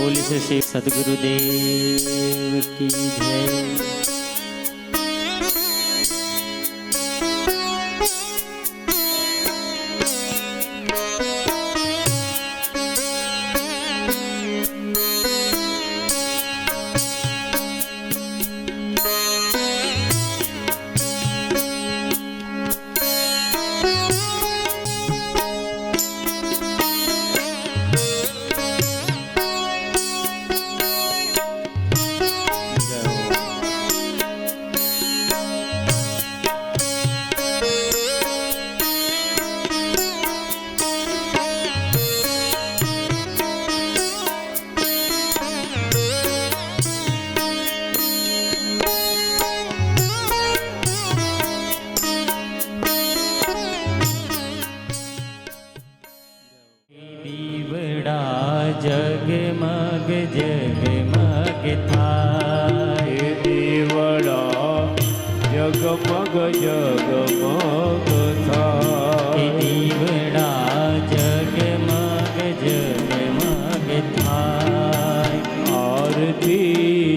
बोलिए श्री सद्गुरुदेव की जय। जगमग जगमग थाय દીવડા જગમગ જગમગ થાય દીવડા જગમગ જગમગ થાય આરતી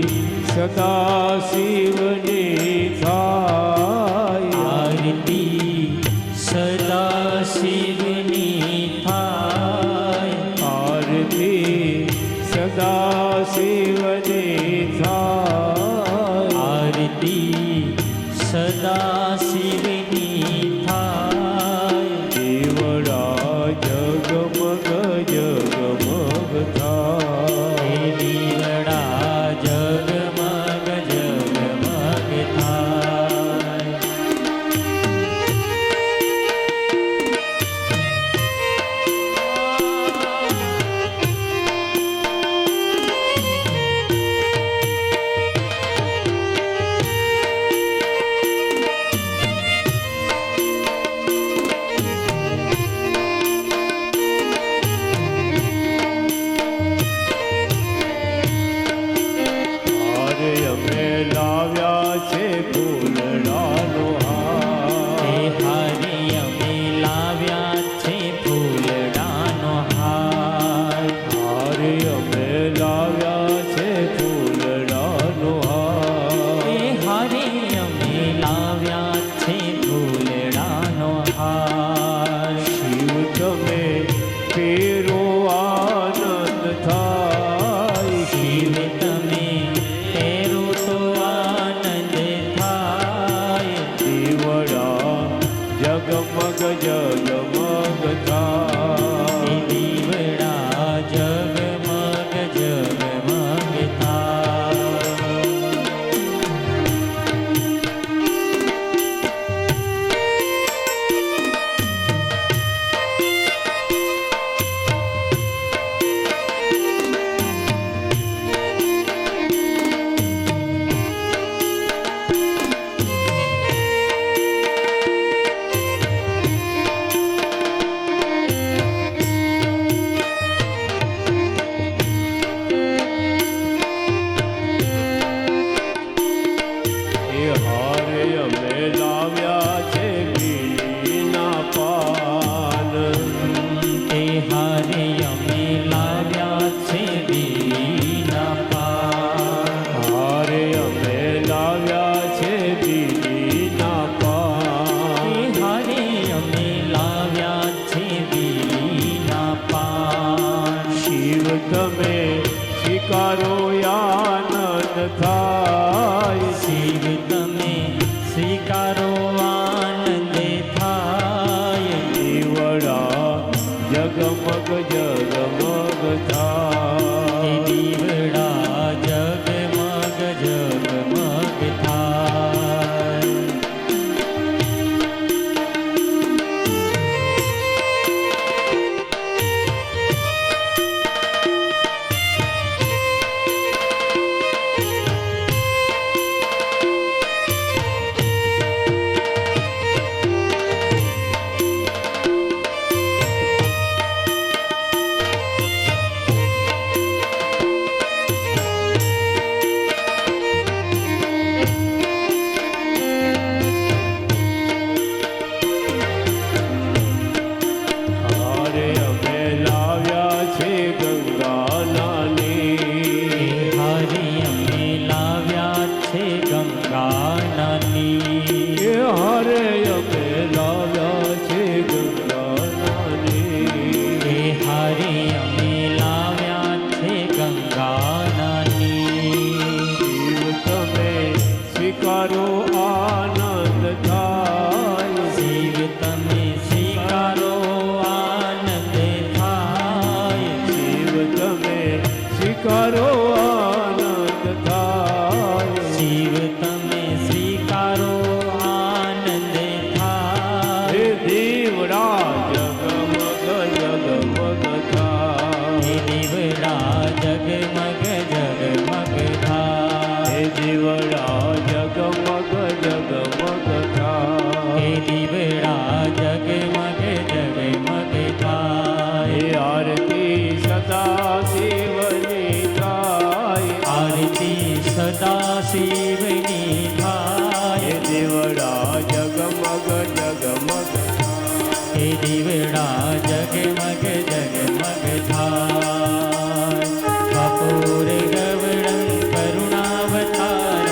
સદા શિવની થાય આરતી સદા શિવની થાય સદા શિવની થાય આરતી સદા શિવની થાય દીવડા જગમગ જગમગ થાય દીવડા જગમગ જગમગ થાય લાવ્યા છે ફૂલડાનો હાર હારે અમે લાવ્યા છે ફૂલડાનો હાર હારે અમે લાવ્યા છે ફૂલડાનો હાર હારે અમે લાવ્યા છે ફૂલડાનો હાર શિવ તમે પેરો આનંદ થાય શિવ તમે તેરો તો આનંદ થાય દીવડા જગમગ જગમગ થાય દીવડા જગમગ જગમગ થાય હારે અમે લાવ્યા છે બીડીના પાન તે હારે અમે લાવ્યા છે બીડીના પાન હારે અમે લાવ્યા છે બીડીના પાન હારે અમે લાવ્યા છે બીડીના પાન શિવ તમે સ્વીકારો આનંદ થાય શિવ તમે સ્વીકારો આનંદ થાય દીવડા જગમગ જગમગ થાય દીવડા જગમગ જગમગ થાય સ્વીકારો આનંદ થાય. શિવ તમે સ્વીકારો આનંદ થાય. હે દીવડા જગમગ જગમગ થાય. હે દીવડા જગમગ જગમગ થાય. હે દીવડા જગમગ જગમગ થાય. હે દીવડા જગમગ જગમગ થાય. હે આરતી સદા શિવની થાય. આરતી સદા શિવની થાય. હે દીવડા જગમગ જગમગ હે દીવડા જગમગ જગમગ થાય. કપૂર ગવડં કરુણાવતારં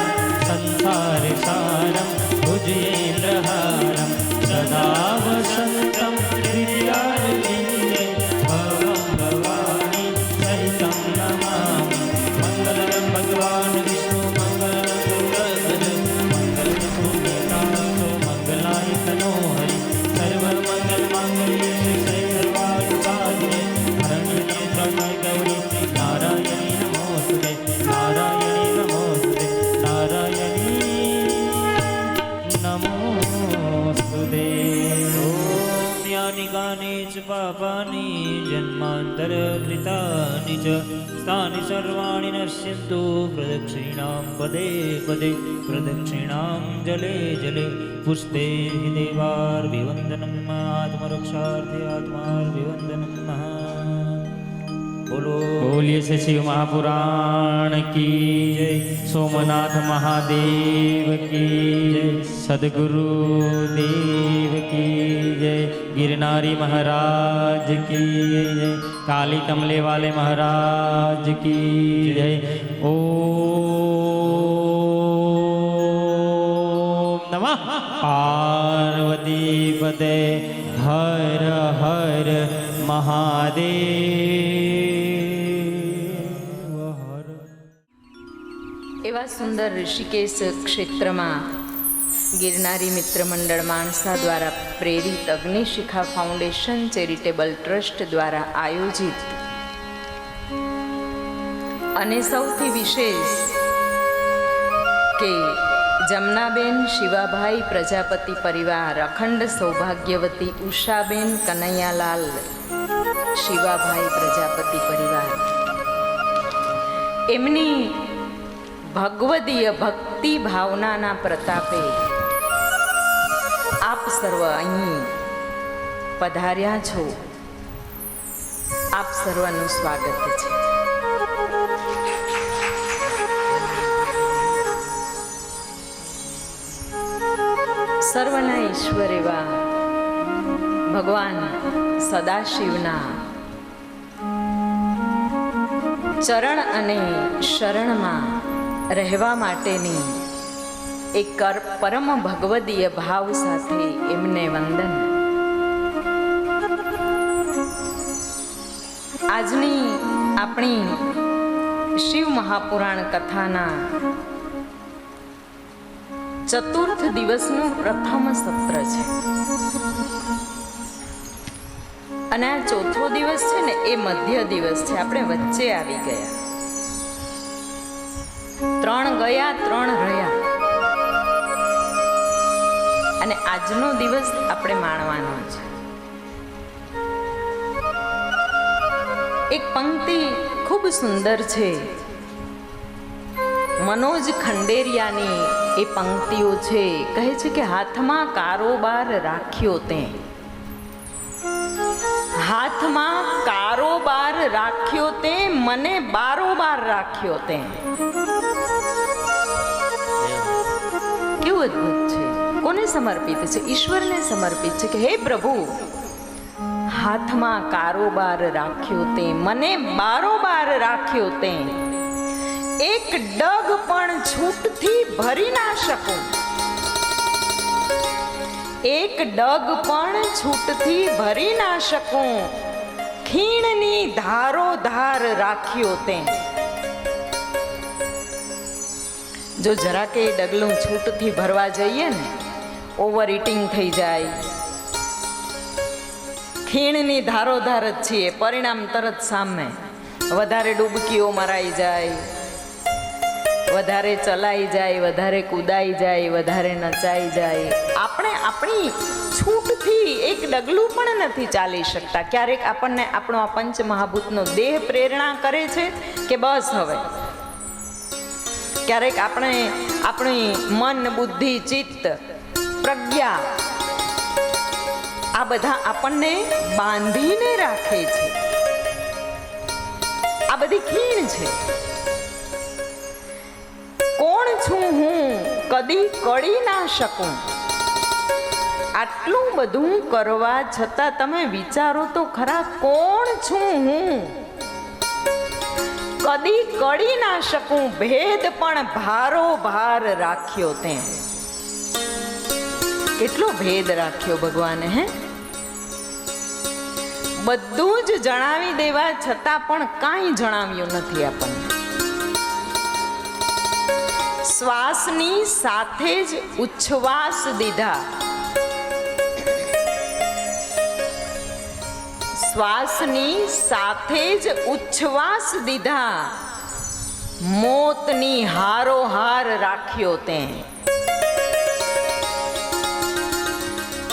સંસાર સારં ભુજેન્દ્રહારં સદા વસંતં વિદ્યારવિંદે ભવં ભવાની સહિतं નમામિ. મંગલં ભગવાન વિષ્ણુ મંગલં ગુરુર્ધજ મંગલં પુણ્યકાલો મંગલાય તનો હરિ સર્વમંગલ માંગલ્ય શિવે સર્વાર્થસાધિકે શરણ્યં ત્ર્યંબકે ગૌરી નારાયણી નમોસ્તુતે નારાયણી નમોસ્તુતે નારાયણી નમોસ્તુતે. ઓમ યાનિ કાનિ ચ પાપાનિ જન્માંતરકૃતાનિ ચ તાનિ સર્વાણિ નશ્યન્તુ પ્રદક્ષિણાં પદે પદે પ્રદક્ષિણાં જલે જલે પુષ્પે हि દેવાર્भिवन्दनं આત્મરક્ષાર્થે આત્માર્भिवन्दनं. બોલો બોલીએ શ્રી શિવ મહાપુરાણ કી જય. સોમનાથ મહાદેવ કી જય. સદગુરુ દેવ કી જય. गिरनारी महाराज की जय. काली कमले वाले महाराज की जय. ओम नमः पार्वती पते हर हर મહાદેવ હર. એવા સુંદર ઋષિકેશ ક્ષેત્રમાં ગિરનારી મિત્ર મંડળ માણસા દ્વારા પ્રેરિત અગ્નિશિખા ફાઉન્ડેશન ચેરિટેબલ ટ્રસ્ટ દ્વારા આયોજિત અને સૌથી વિશેષ કે જમનાબેન શિવાભાઈ પ્રજાપતિ પરિવાર, અખંડ સૌભાગ્યવતી ઉષાબેન કનૈયાલાલ શિવાભાઈ પ્રજાપતિ પરિવાર, એમની ભગવદીય ભક્તિ ભાવનાના પ્રતાપે આપ સર્વ અહીં પધાર્યા છો. આપ સર્વનું સ્વાગત છે. સર્વના ઈશ્વર એવા ભગવાન સદાશિવના ચરણ અને શરણમાં રહેવા માટેની એક પરમ ભગવદીય ભાવ સાથે એમને વંદન. આજની આપણી શિવ મહાપુરાણ કથાના ચતુર્થ દિવસનું પ્રથમ સત્ર છે અને આ ચોથો દિવસ છે ને એ મધ્ય દિવસ છે. આપણે વચ્ચે આવી ગયા. 3 ગયા 3 રહ્યા અને આજનો દિવસ આપણે માણવાનો છે. એક પંક્તિ ખૂબ સુંદર છે. મનોજ ખંડેરિયાની એ પંક્તિઓ છે. કહે છે કે હાથમાં કારોબાર રાખ્યો તે, હાથમાં કારોબાર રાખ્યો તે, મને બારોબાર રાખ્યો તે. કેવું અદ્ભુત છે. કોને સમર્પિત છે? ઈશ્વરને સમર્પિત છે કે હે પ્રભુ, હાથમાં કારોબાર રાખ્યો તે, મને બારોબાર રાખ્યો તે. એક ડગ પણ છૂટથી ભરી ના શકું, એક ડગ પણ છૂટથી ભરી ના શકું. ખીણની ધારો ધાર રાખ્યો તે. જો જરા કે ડગલું છૂટથી ભરવા જઈએ ને, ઓવર ઇટિંગ થઈ જાય. ખીણની ધારોધાર જ છીએ, પરિણામ તરત સામે. વધારે ડૂબકીઓ મરાઈ જાય, વધારે ચલાઈ જાય, વધારે કૂદાઈ જાય, વધારે નચાઈ જાય. આપણે આપણી છૂટથી એક ડગલું પણ નથી ચાલી શકતા. ક્યારેક આપણને આપણો આ પંચ મહાભૂતનો દેહ પ્રેરણા કરે છે કે બસ હવે. ક્યારેક આપણે આપણી મન, બુદ્ધિ, ચિત્ત, પ્રજ્ઞા આ બધા આપણને બાંધીને રાખે છે. આ બધી ખીણ છે. કોણ છું હું, કદી કળી ના શકું. આટલું બધું કરવા છતાં તમે વિચારો તો ખરા, કોણ છું હું, કદી કળી ના શકું. ભેદ પણ ભારો ભાર રાખ્યો તે. કેટલો ભેદ રાખ્યો ભગવાને, હે? બધું જ જણાવી દેવા છતાં પણ કાંઈ જણાવ્યું નથી આપણને. શ્વાસની સાથે જ ઉચ્છ્વાસ દીધા. શ્વાસની સાથે જ ઉચ્છ્વાસ દીધા. મોતની હારોહાર રાખ્યો તે.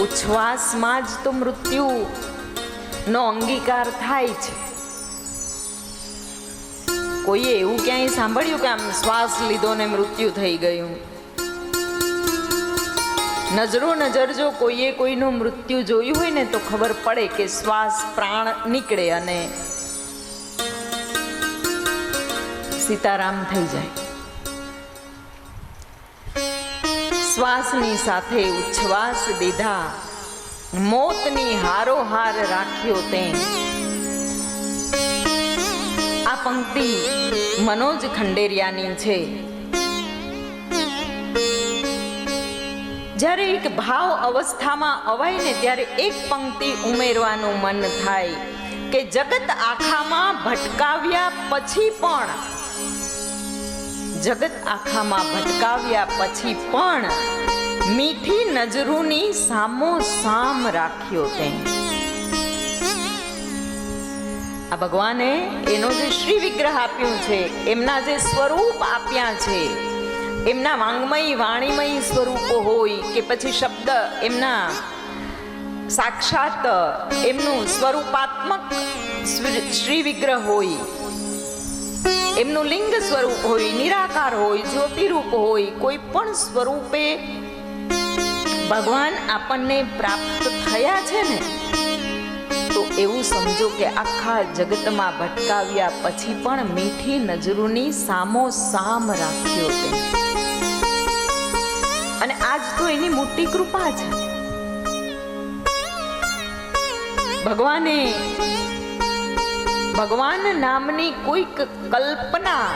ઉચ્છ્વાસમાં જ તો મૃત્યુ નો અંગીકાર થાય છે. કોઈએ એવું ક્યાંય સાંભળ્યું કે આમ શ્વાસ લીધો ને મૃત્યુ થઈ ગયું? નજરો નજર જો કોઈએ કોઈનું મૃત્યુ જોયું હોય ને તો ખબર પડે કે શ્વાસ, પ્રાણ નીકળે અને સીતારામ થઈ જાય. શ્વાસની સાથે ઉચ્છ્વાસ દીધા. મોતની હારોહાર રાખ્યો તે. આ પંક્તિ મનોજ ખંડેરિયાની છે. જ્યારે એક ભાવ અવસ્થામાં અવાય ને ત્યારે એક પંક્તિ ઉમેરવાનું મન થાય કે જગત આખામાં ભટકાવ્યા પછી પણ, જગત આખામાં ભટકાવ્યા પછી પણ મીઠી નજરોની સામો સામ રાખ્યો તે. આ ભગવાને એનો જે શ્રી વિગ્રહ આપ્યું છે, એમના જે સ્વરૂપ આપ્યા છે, એમના વાંગમય વાણીમય સ્વરૂપો હોય કે પછી શબ્દ એમના સાક્ષાત એમનું સ્વરૂપાત્મક શ્રી વિગ્રહ હોય, એમનું લિંગ સ્વરૂપ હોય, નિરાકાર હોય, જ્યોતિરૂપ હોય, કોઈ પણ સ્વરૂપે ભગવાન આપણને પ્રાપ્ત થયા છે ને, તો એવું સમજો કે આખા જગતમાં ભટકાવ્યા પછી પણ મીઠી નજરોની સામો સામ રાખ્યો તે. અને આજ તો એની મોટી કૃપા છે. ભગવાન નામની કોઈક કલ્પના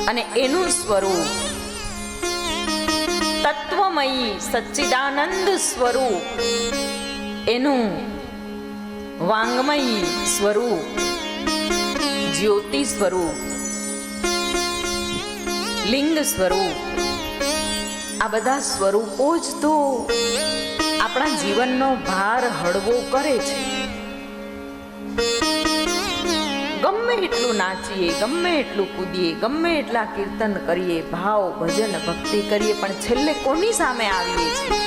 અને એનું સ્વરૂપ તત્વમયી સચ્ચિદાનંદ સ્વરૂપ, એનું વાંગમય સ્વરૂપ, જ્યોતિ સ્વરૂપ, લિંગ સ્વરૂપ, આ બધા સ્વરૂપો જ તો આપણા જીવનનો ભાર હળવો કરે છે. ગમે એટલું નાચીએ, ગમે એટલું કૂદીએ, ગમે એટલા કીર્તન કરીએ, ભાવ ભજન ભક્તિ કરીએ, પણ છેલ્લે કોની સામે આવીએ છીએ?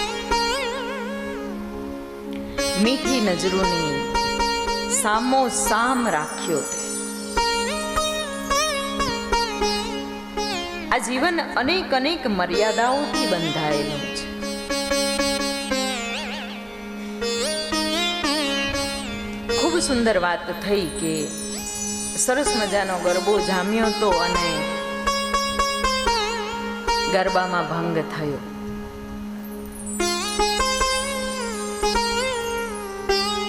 મીઠી નજરોની સામો સામ રાખ્યો તે. આ જીવન અનેક અનેક મર્યાદાઓથી બંધાયેલું છે. ખૂબ સુંદર વાત થઈ કે સરસ મજાનો ગરબો જામ્યો હતો અને ગરબામાં ભંગ થયો.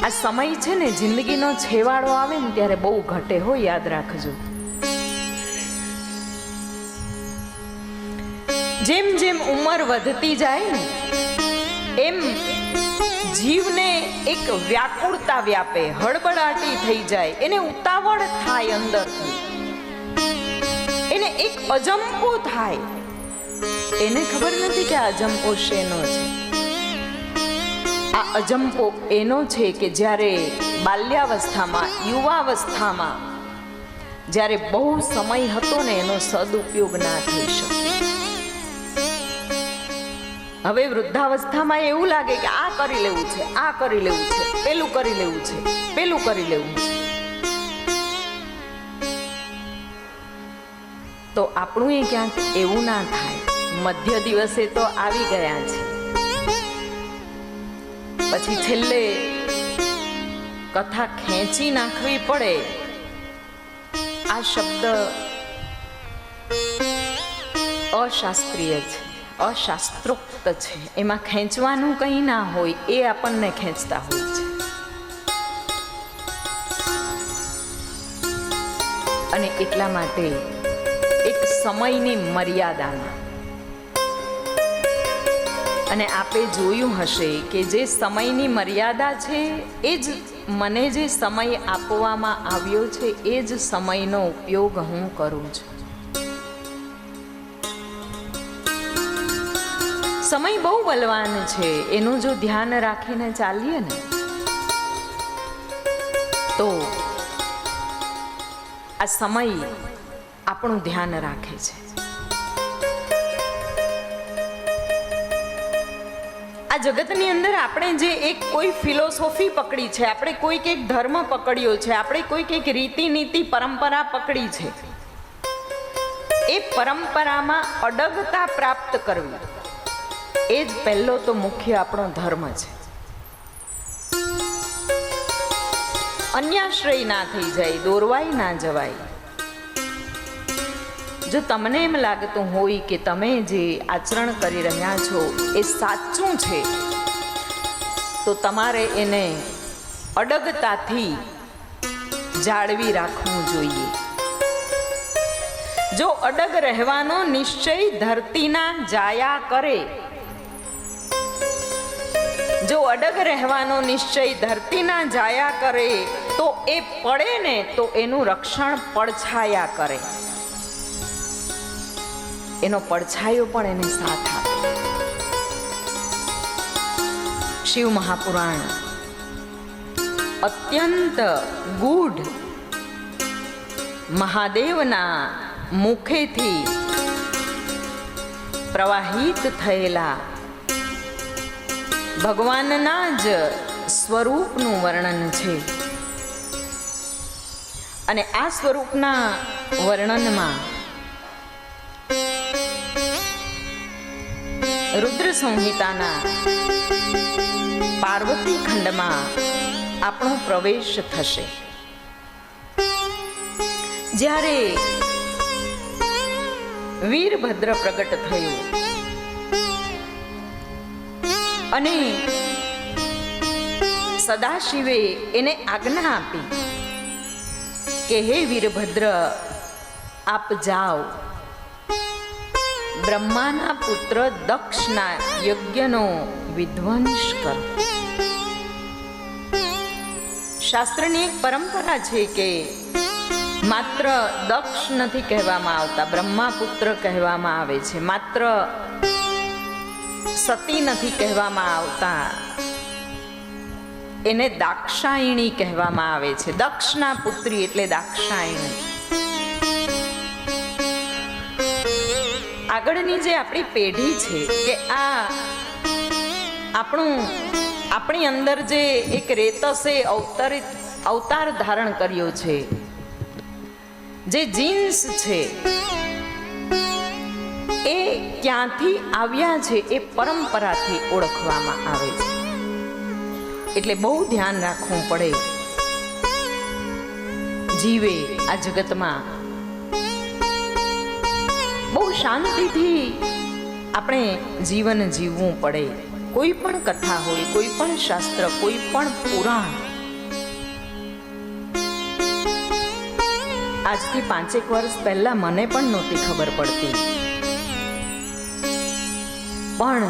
આ સમય છે ને, જિંદગીનો છેવાડો આવે ને ત્યારે બહુ ઘટે હો, યાદ રાખજો. જેમ જેમ ઉંમર વધતી જાય ને એમ જીવને એક વ્યાકુળતા વ્યાપે, હળબડાટી થઈ જાય, એને ઉતાવળ થાય અંદરથી, એને એક અજંપો થાય. એને ખબર નથી કે આ અજંપો શેનો છે. આ અજંપો એનો છે કે જ્યારે બાલ્યાવસ્થામાં, યુવાવસ્થામાં જ્યારે બહુ સમય હતો ને એનો સદુપયોગ ના થઈ શકે. હવે વૃદ્ધાવસ્થામાં એવું લાગે કે આ કરી લેવું છે, આ કરી લેવું છે, પેલું કરી લેવું છે, પેલું કરી લેવું છે. તો આપણું એ ક્યાંક એવું ના થાય. મધ્ય દિવસે તો આવી ગયા છે, પછી છેલ્લે કથા ખેંચી નાખવી પડે. આ શબ્દ અશાસ્ત્રીય છે, અશાસ્ત્રોક્ત છે. એમાં ખેંચવાનું કંઈ ના હોય, એ આપણને ખેંચતા હોય છે. અને એટલા માટે એક સમયની મર્યાદામાં, અને આપે જોયું હશે કે જે સમયની મર્યાદા છે એ જ મને જે સમય આપવામાં આવ્યો છે એ જ સમયનો ઉપયોગ હું કરું છું. સમય બહુ બલવાન છે, એનું જો ધ્યાન રાખીને ચાલીએ ને તો આ સમય આપણું ધ્યાન રાખે છે. આ જગતની અંદર આપણે જે એક કોઈ ફિલોસોફી પકડી છે, આપણે કોઈક એક ધર્મ પકડ્યો છે, આપણે કોઈક એક રીતિ નીતિ પરંપરા પકડી છે, એ પરંપરામાં અડગતા પ્રાપ્ત કરવી એ જ પહેલો તો મુખ્ય આપણો ધર્મ છે. અન્યાશ્રય ના થઈ જાય, દોરવાઈ ના જવાય. જો તમને એમ લાગતું હોય કે તમે જે આચરણ કરી રહ્યા છો એ સાચું છે, તો તમારે એને અડગતાથી જાળવી રાખવું જોઈએ. જો અડગ રહેવાનો નિશ્ચય ધરતીના જાયા કરે, જો અડગ રહેવાનો નિશ્ચય ધરતીના જાયા કરે તો એ પડે ને તો એનું રક્ષણ પડછાયા કરે, એનો પડછાયો પણ એને સાથ આપે. શિવ મહાપુરાણ અત્યંત ગૂઢ મહાદેવના મુખેથી પ્રવાહિત થયેલા ભગવાનના જ સ્વરૂપનું વર્ણન છે. અને આ સ્વરૂપના વર્ણનમાં રુદ્ર સંહિતાના પાર્વતી ખંડમાં આપણો પ્રવેશ થશે. જ્યારે વીરભદ્ર પ્રગટ થયું અને સદાશિવે એને આજ્ઞા આપી કે હે વીરભદ્ર, આપ જાઓ, બ્રહ્માના પુત્ર દક્ષના યજ્ઞનો વિધ્વંસ કરો. શાસ્ત્રની એક પરંપરા છે કે માત્ર દક્ષ નથી કહેવામાં આવતા, બ્રહ્મા પુત્ર કહેવામાં આવે છે. માત્ર સતી નથી કહેવામાં આવતા, એને દાક્ષાયણી કહેવામાં આવે છે. દક્ષના પુત્રી એટલે દાક્ષાયણી. આગળની જે આપણી પેઢી છે કે આ આપણી અંદર જે એક રેતસે અવતાર ધારણ કર્યો છે, જે જીન્સ છે, એ ક્યાંથી આવ્યા છે એ પરંપરાથી ઓળખવામાં આવે છે. એટલે બહુ ધ્યાન રાખવું પડે. જીવે આ જગતમાં બહુ શાંતિથી આપણે જીવન જીવવું પડે. કોઈ પણ કથા હોય, કોઈ પણ શાસ્ત્ર, કોઈ પણ પુરાણ આજથી 5 વર્ષ પહેલા મને પણ નહોતી ખબર પડતી, પણ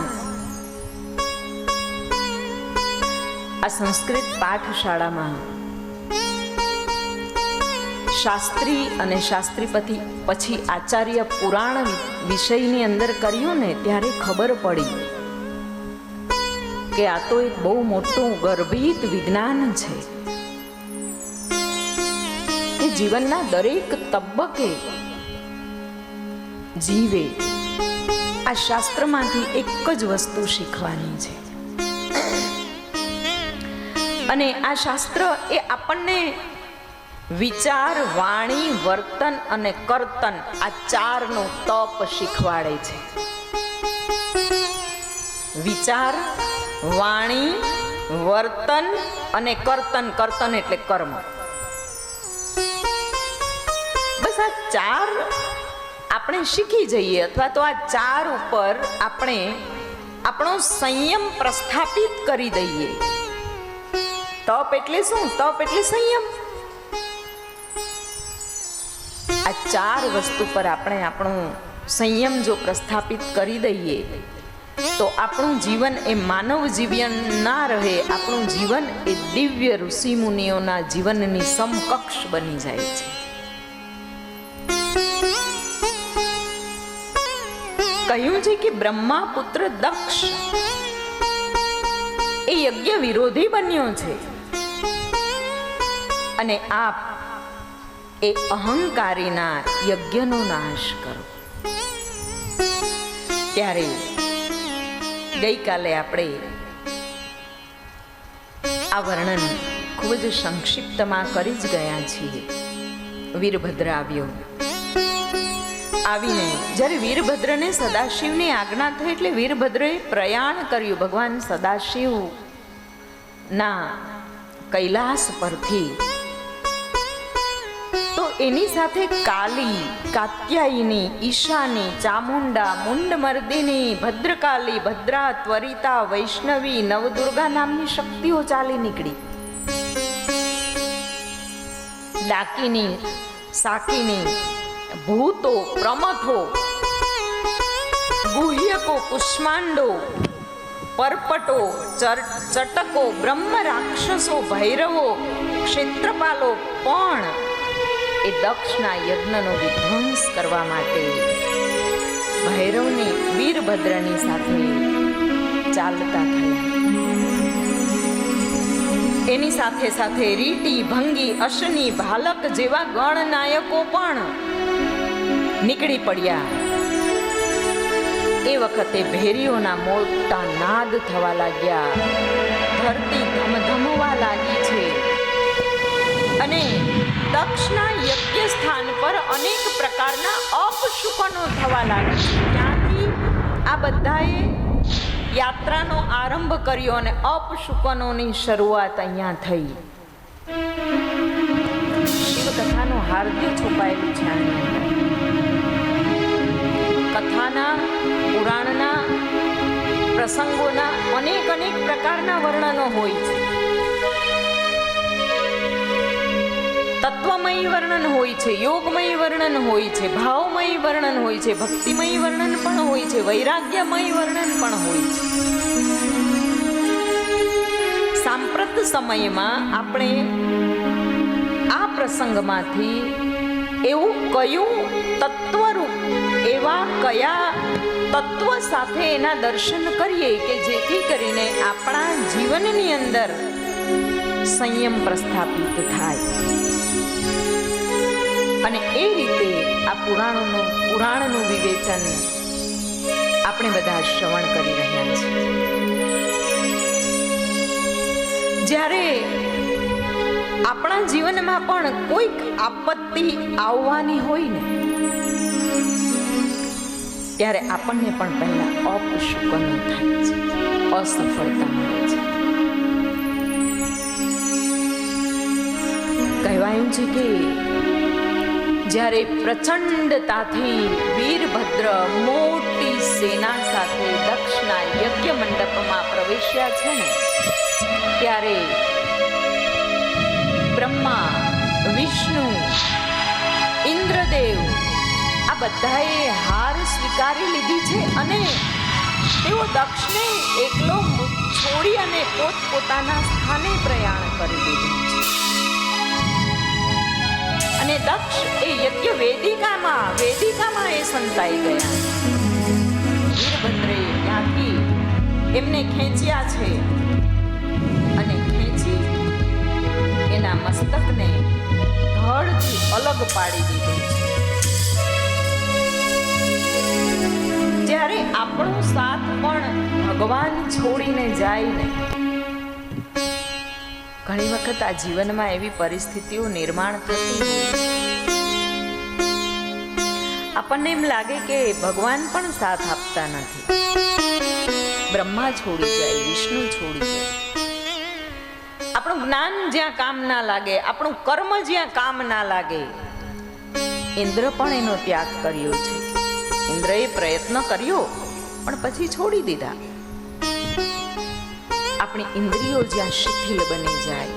આ સંસ્કૃત પાઠશાળામાં શાસ્ત્રી અને શાસ્ત્રી પછી આચાર્ય પુરાણ વિષયની અંદર કર્યું ને ત્યારે ખબર પડી કે આ તો એક બહુ મોટું ગર્ભિત વિજ્ઞાન છે. જીવનના દરેક તબક્કે જીવે, આ શાસ્ત્રમાંથી એક જ વસ્તુ શીખવાની છે. અને આ શાસ્ત્ર એ આપણને વિચાર, વાણી, વર્તન અને કર્તન આ ચારનો તપ શીખવાડે છે. વિચાર, વાણી, વર્તન અને કર્તન. કર્તન એટલે કર્મ. બસ આ ચાર આપણે શીખી જઈએ, અથવા તો આ ચાર ઉપર આપણે આપણો સંયમ પ્રસ્થાપિત કરી દઈએ. તપ એટલે શું? તપ એટલે સંયમ. આ ચાર વસ્તુ પર આપણે આપણો સંયમ જો પ્રસ્થાપિત કરી દઈએ તો આપણું જીવન એ માનવ જીવન ના રહે, આપણું જીવન એ દિવ્ય ઋષિ મુનિઓના જીવનની સમકક્ષ બની જાય છે. કહ્યું છે કે બ્રહ્મા પુત્ર દક્ષ એ યજ્ઞ વિરોધી બન્યો છે, અને આપ એ અહંકારીના યજ્ઞનો નાશ કરો. ત્યારે ગઈકાલે આપણે આ વર્ણન ખૂબ જ સંક્ષિપ્તમાં કરી જ ગયા છીએ. વીરભદ્ર આવ્યો. આવીને જ્યારે વીરભદ્રને સદાશિવની આજ્ઞા થઈ એટલે વીરભદ્રએ પ્રયાણ કર્યું ભગવાન સદાશિવ ના કૈલાસ પરથી. તો એની સાથે કાલી, કાત્યાયની, ઈશાની, ચામુંડા, મુંડમર્દિની, ભદ્રકાલી, ભદ્રા, ત્વરિતા, વૈષ્ણવી, નવદુર્ગા નામની શક્તિઓ ચાલી નીકળી. ડાકીની, સાકીની, ભૂતો, પ્રમથો, ગુહ્યકો, કુષ્માંડો, પરપટો, ચટકો, બ્રહ્મ રાક્ષસો, ભૈરવો, ક્ષેત્રપાલો પણ એ દક્ષના યજ્ઞનો વિધ્વંસ કરવા માટે ભૈરવની, વીરભદ્રની સાથે ચાલતા થયા. એની સાથે સાથે રીટી, ભંગી, અશની, ભાલક જેવા ગણનાયકો પણ નીકળી પડ્યા. એ વખતે ભેરીઓના મોટા નાદ થવા લાગ્યા, ધરતી ધમધમવા લાગી છે, અને દક્ષના યજ્ઞ સ્થાન પર અનેક પ્રકારના અપશુકનો થવા લાગ્યા. ત્યાંથી આ બધાએ યાત્રાનો આરંભ કર્યો અને અપશુકનોની શરૂઆત અહીંયા થઈ. શિવકથાનું હાર્દિક છુપાયેલું છે આની અંદર. કથાના, પુરાણના, પ્રસંગોના અનેક અનેક પ્રકારના વર્ણનો હોય છે. તત્વમય વર્ણન હોય છે, યોગમય વર્ણન હોય છે, ભાવમય વર્ણન હોય છે, ભક્તિમય વર્ણન પણ હોય છે, વૈરાગ્યમય વર્ણન પણ હોય છે. સાંપ્રત સમયમાં આપણે આ પ્રસંગમાંથી એવું કયું તત્વરૂપ, એવા કયા તત્વ સાથે એના દર્શન કરીએ કે જેથી કરીને આપણા જીવનની અંદર સંયમ પ્રસ્થાપિત થાય. અને એ રીતે આ પુરાણનું વિવેચન આપણે બધા શ્રવણ કરી રહ્યા છીએ. જ્યારે આપણા જીવનમાં પણ કોઈક આપત્તિ આવવાની હોય ને, ત્યારે આપણને પણ પહેલા અપશુકનો થાય છે, અસફળતા મળે છે. કહેવાયું છે કે જ્યારે પ્રચંડતાથી વીરભદ્ર મોટી સેના સાથે દક્ષના યજ્ઞ મંડપમાં પ્રવેશ્યા છે ને, ત્યારે બ્રહ્મા, વિષ્ણુ, ઇન્દ્રદેવ આ બધાએ હાર સ્વીકારી લીધી છે, અને તેઓ દક્ષને એકલો છોડી અને પોતપોતાના સ્થાને પ્રયાણ કરી દીધું છે. અને દક્ષ એ યજ્ઞ વેદિકામાં એ સંતાઈ ગયા. વીરભદ્રે ત્યાંથી એમને ખેંચ્યા છે, અને ખેંચી એના મસ્તકને પહાડથી અલગ પાડી દીધું છે. જ્યારે આપણો સાથ પણ ભગવાન છોડીને જાય ને, ઘણી વખત આ જીવનમાં એવી પરિસ્થિતિઓ નિર્માણ થતી હોય, આપણને એમ લાગે કે ભગવાન પણ સાથ આપતા નથી. બ્રહ્મા છોડી જાય, વિષ્ણુ છોડી જાય, આપણું જ્ઞાન જ્યાં કામ ના લાગે, આપણું કર્મ જ્યાં કામ ના લાગે. ઇન્દ્ર પણ એનો ત્યાગ કર્યો છે. ઇન્દ્રએ પ્રયત્ન કર્યો પણ પછી છોડી દીધા. આપણી ઇન્દ્રિયો જ્યાં શિથિલ બની જાય,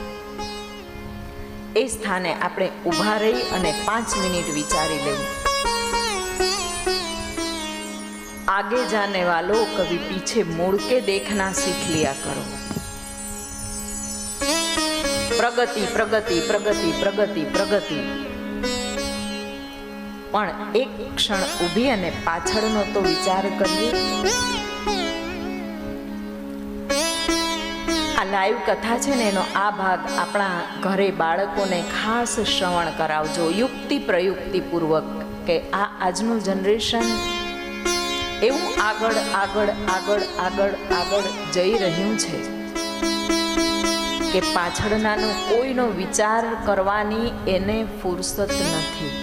એ સ્થાને આપણે ઊભા રહી અને 5 મિનિટ વિચારી લેવું. आगे जाने वालों कभी पीछे मुड़ के देखना सीख लिया करो. प्रगति प्रगति प्रगति प्रगति प्रगति. પણ એક ક્ષણ ઊભી અને પાછળનો તો વિચાર કરીએ. આ લાઈવ કથા છે ને, એનો આ ભાગ આપણા ઘરે બાળકોને ખાસ શ્રવણ કરાવજો, યુક્તિ પ્રયુક્તિ પૂર્વક, કે આ આજનું જનરેશન એવું આગળ આગળ આગળ આગળ આગળ જઈ રહ્યું છે કે પાછળનાનો કોઈનો વિચાર કરવાની એને ફુરસત નથી.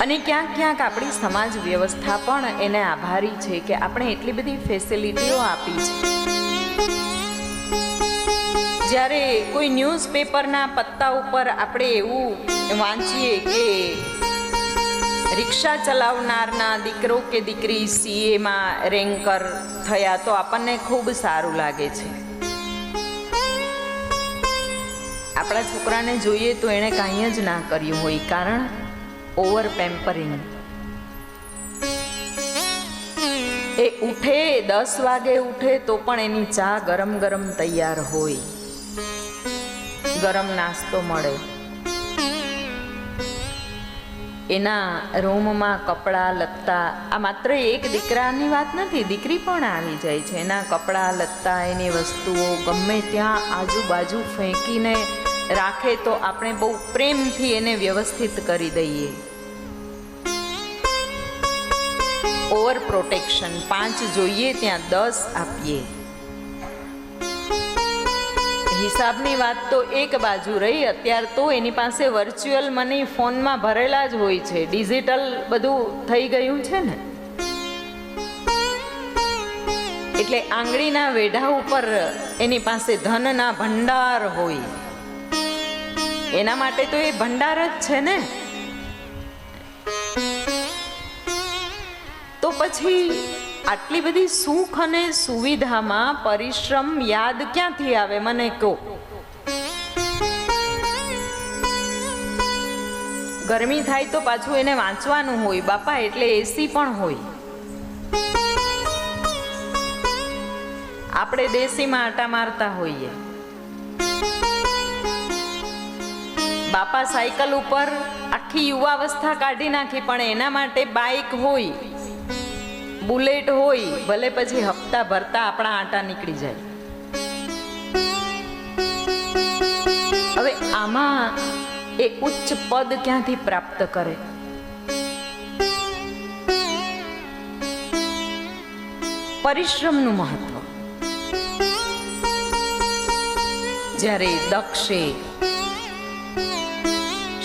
અને ક્યાંક ક્યાંક આપણી સમાજ વ્યવસ્થા પણ એને આભારી છે કે આપણે એટલી બધી ફેસિલિટીઓ આપી છે. જ્યારે કોઈ ન્યૂઝપેપરના પત્તા ઉપર આપણે એવું વાંચીએ કે રિક્ષા ચલાવનારના દીકરો કે દીકરી સીએમાં રેન્કર થયા, તો આપણને ખૂબ સારું લાગે છે. આપણા છોકરાને જોઈએ તો એણે કાંઈ જ ના કર્યું હોય, કારણ ઓવર પેમ્પરિંગ. એ ઉઠે 10 વાગે ઉઠે તો પણ એની ચા ગરમ ગરમ તૈયાર હોય, ગરમ નાસ્તો મળે. એના રૂમમાં કપડાં લત્તા, આ માત્ર એક દીકરાની વાત નથી, દીકરી પણ આવી જાય છે. એના કપડાં લત્તા, એની વસ્તુઓ ગમે ત્યાં આજુબાજુ ફેંકીને રાખે તો આપણે બહુ પ્રેમથી એને વ્યવસ્થિત કરી દઈએ. ઓવર પ્રોટેક્શન, 5 જોઈએ ત્યાં 10 આપીએ. હિસાબની વાત તો એક બાજુ રહી, અત્યારે તો એની પાસે વર્ચ્યુઅલ મની ફોનમાં ભરેલા જ હોય છે, ડિજિટલ બધું થઈ ગયું છે ને, એટલે આંગળીના વેઢા ઉપર એની પાસે ધનના ભંડાર હોય. એના માટે તો એ ભંડાર જ છે ને. તો પછી આટલી બધી સુખ અને સુવિધામાં પરિશ્રમ યાદ ક્યાંથી આવે, મને કહો. ગરમી થાય તો પાછું એને વાંચવાનું હોય બાપા, એટલે એસી પણ હોય. આપણે દેશીમાં આટા મારતા હોઈએ. બાપા સાયકલ ઉપર આખી યુવાવસ્થા કાઢી નાખી, પણ એના માટે બાઇક હોય, બુલેટ હોય, ભલે પછી હપ્તા ભરતા આપણા આટા નીકળી જાય. હવે આમાં એ ઉચ્ચ પદ ક્યાંથી પ્રાપ્ત કરે? પરિશ્રમનું મહત્વ. જ્યારે દક્ષે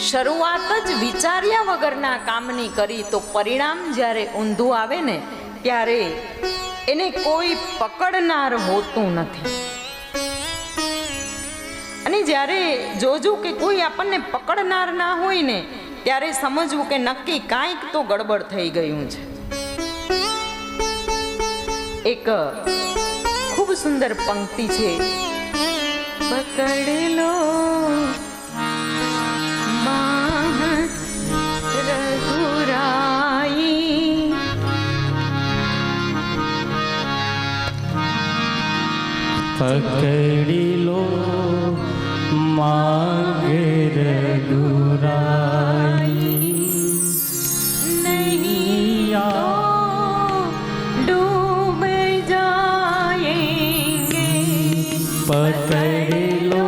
શરૂઆત જ વિચાર્યા વગરના કામની કરી, તો પરિણામ જ્યારે ઊંધું આવે ને, ત્યારે એને કોઈ પકડનાર હોતું નથી. અને જ્યારે જોજો કે કોઈ આપણને પકડનાર ના હોય ને, ત્યારે સમજવું કે નક્કી કાંઈક તો ગડબડ થઈ ગયું છે. એક ખૂબ સુંદર પંક્તિ છે, પકડ લો પકડી લો માગે રઘુરાઈ, નહીં તો ડૂબ જાયેંગે. પકડી લો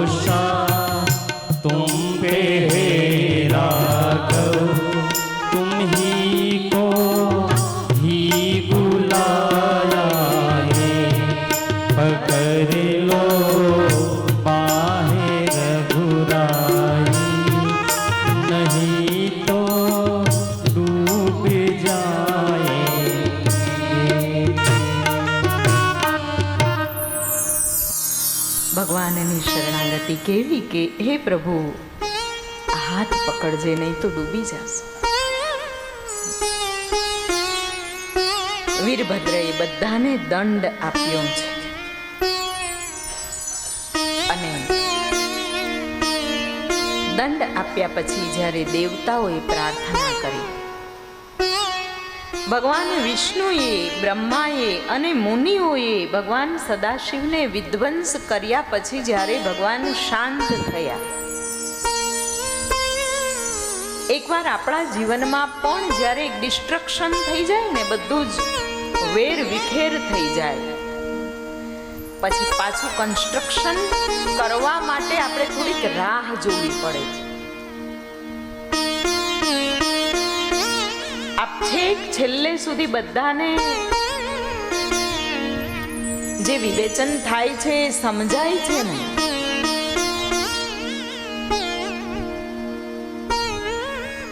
भरोसा तुम पे है राघव, तुम ही को ही बुलाया है, पकड़ लो बाहें रघुराई, नहीं तो डूब जाएंगे। ભગવાનની શરણાગતિ કેવી કે હે પ્રભુ હાથ પકડજે, નહીં તો ડૂબી જશે. વીરભદ્રએ બધાને દંડ આપ્યો છે અને દંડ આપ્યા પછી જ્યારે દેવતાઓએ પ્રાર્થના કરી, ભગવાન વિષ્ણુએ, બ્રહ્માએ અને મુનિઓએ ભગવાન સદાશિવને વિધ્વંસ કર્યા પછી જ્યારે ભગવાન શાંત થયા, એકવાર આપણા જીવનમાં પણ જ્યારે ડિસ્ટ્રક્શન થઈ જાય ને, બધું જ વેર વિખેર થઈ જાય, પછી પાછું કન્સ્ટ્રક્શન કરવા માટે આપણે થોડીક રાહ જોવી પડે છે. આપ છેક છેલ્લે સુધી બધાને જે વિવેચન થાય છે, સમજાય છે ને,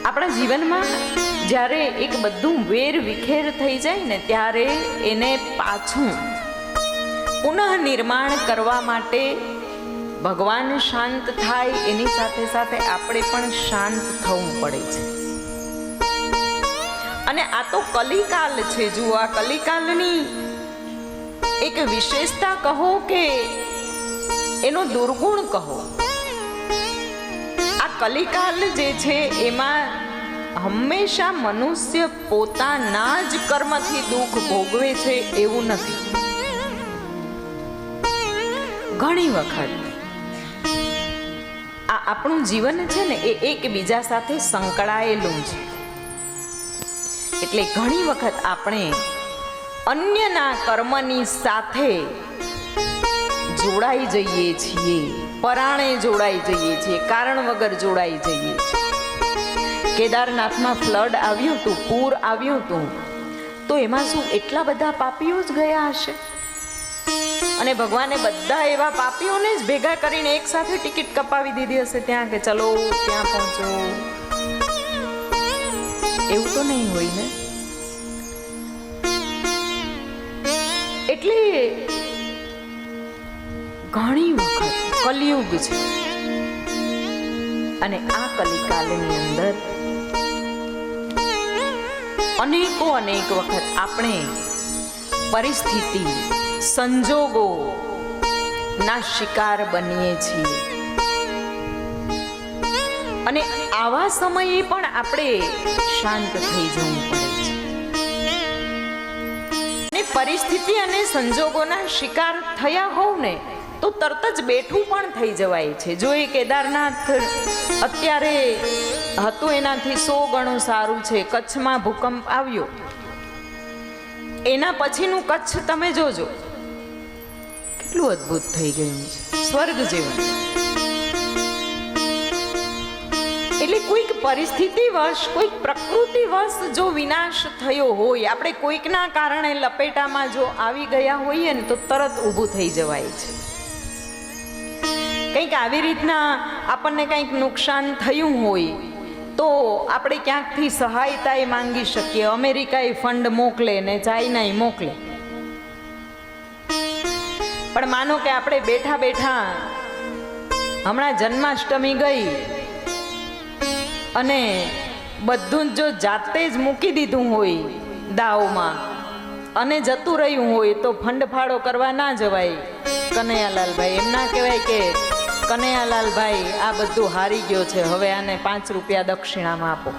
આપણા જીવનમાં જ્યારે એક બધું વેર વિખેર થઈ જાય ને, ત્યારે એને પાછું પુનઃ નિર્માણ કરવા માટે ભગવાન શાંત થાય, એની સાથે સાથે આપણે પણ શાંત થવું પડે છે. અને આ તો કલિકાલ છે. જુઓ, આ કલિકાલની એક વિશેષતા કહો કે એનો દુર્ગુણ કહો. આ કલિકાલ જે છે એમાં હંમેશા મનુષ્ય પોતાના જ કર્મથી દુઃખ ભોગવે છે એવું નથી. ઘણી વખત આ આપણું જીવન છે ને એ એકબીજા સાથે સંકળાયેલું છે. એટલે ઘણી વખત આપણે અન્યના કર્મની સાથે જોડાઈ જઈએ છીએ, પરાણે જોડાઈ જઈએ છીએ, કારણ વગર જોડાઈ જઈએ છીએ. કેદારનાથમાં ફ્લડ આવ્યું હતું, પૂર આવ્યું હતું, તો એમાં શું એટલા બધા પાપીઓ જ ગયા હશે? અને ભગવાને બધા એવા પાપીઓને જ ભેગા કરીને એક સાથે ટિકિટ કપાવી દીધી હશે ત્યાં કે ચલો ત્યાં પહોંચો. એવું તો નહીં હોય ને. એટલે ઘણી વખત કલિયુગ છે અને આ કલિકાલની અંદર અનેક વખત આપણે પરિસ્થિતિ, સંજોગો ના શિકાર બનીએ છીએ અને આવા સમયે પણ આપણે શાંત થઈ જવું પડે છે. અને પરિસ્થિતિ અને સંજોગોના શિકાર થયા હોવ ને તો તરત જ બેઠું પણ થઈ જવાય છે. જો એ કેદારનાથ અત્યારે હતું એનાથી 100 ગણું સારું છે. કચ્છમાં ભૂકંપ આવ્યો, એના પછીનું કચ્છ તમે જોજો કેટલું અદ્ભુત થઈ ગયું છે, સ્વર્ગ જેવું. એટલે કોઈક પરિસ્થિતિવશ, કોઈક પ્રકૃતિવશ જો વિનાશ થયો હોય, આપણે કોઈકના કારણે લપેટામાં જો આવી ગયા હોઈએ ને તો તરત ઊભું થઈ જવાય છે. કંઈક આવી રીતના આપણને કંઈક નુકસાન થયું હોય તો આપણે ક્યાંકથી સહાયતા માંગી શકીએ. અમેરિકાએ ફંડ મોકલે ને ચાઇનાએ મોકલે, પણ માનો કે આપણે બેઠા બેઠા હમણાં જન્માષ્ટમી ગઈ અને બધું જ જો જાતે જ મૂકી દીધું હોય દાવમાં અને જતું રહ્યું હોય તો ફંડ ફાળો કરવા ના જવાય. કનૈયાલાલભાઈ એમ ના કહેવાય કે કનૈયાલાલભાઈ આ બધું હારી ગયો છે, હવે આને 5 રૂપિયા દક્ષિણામાં આપો.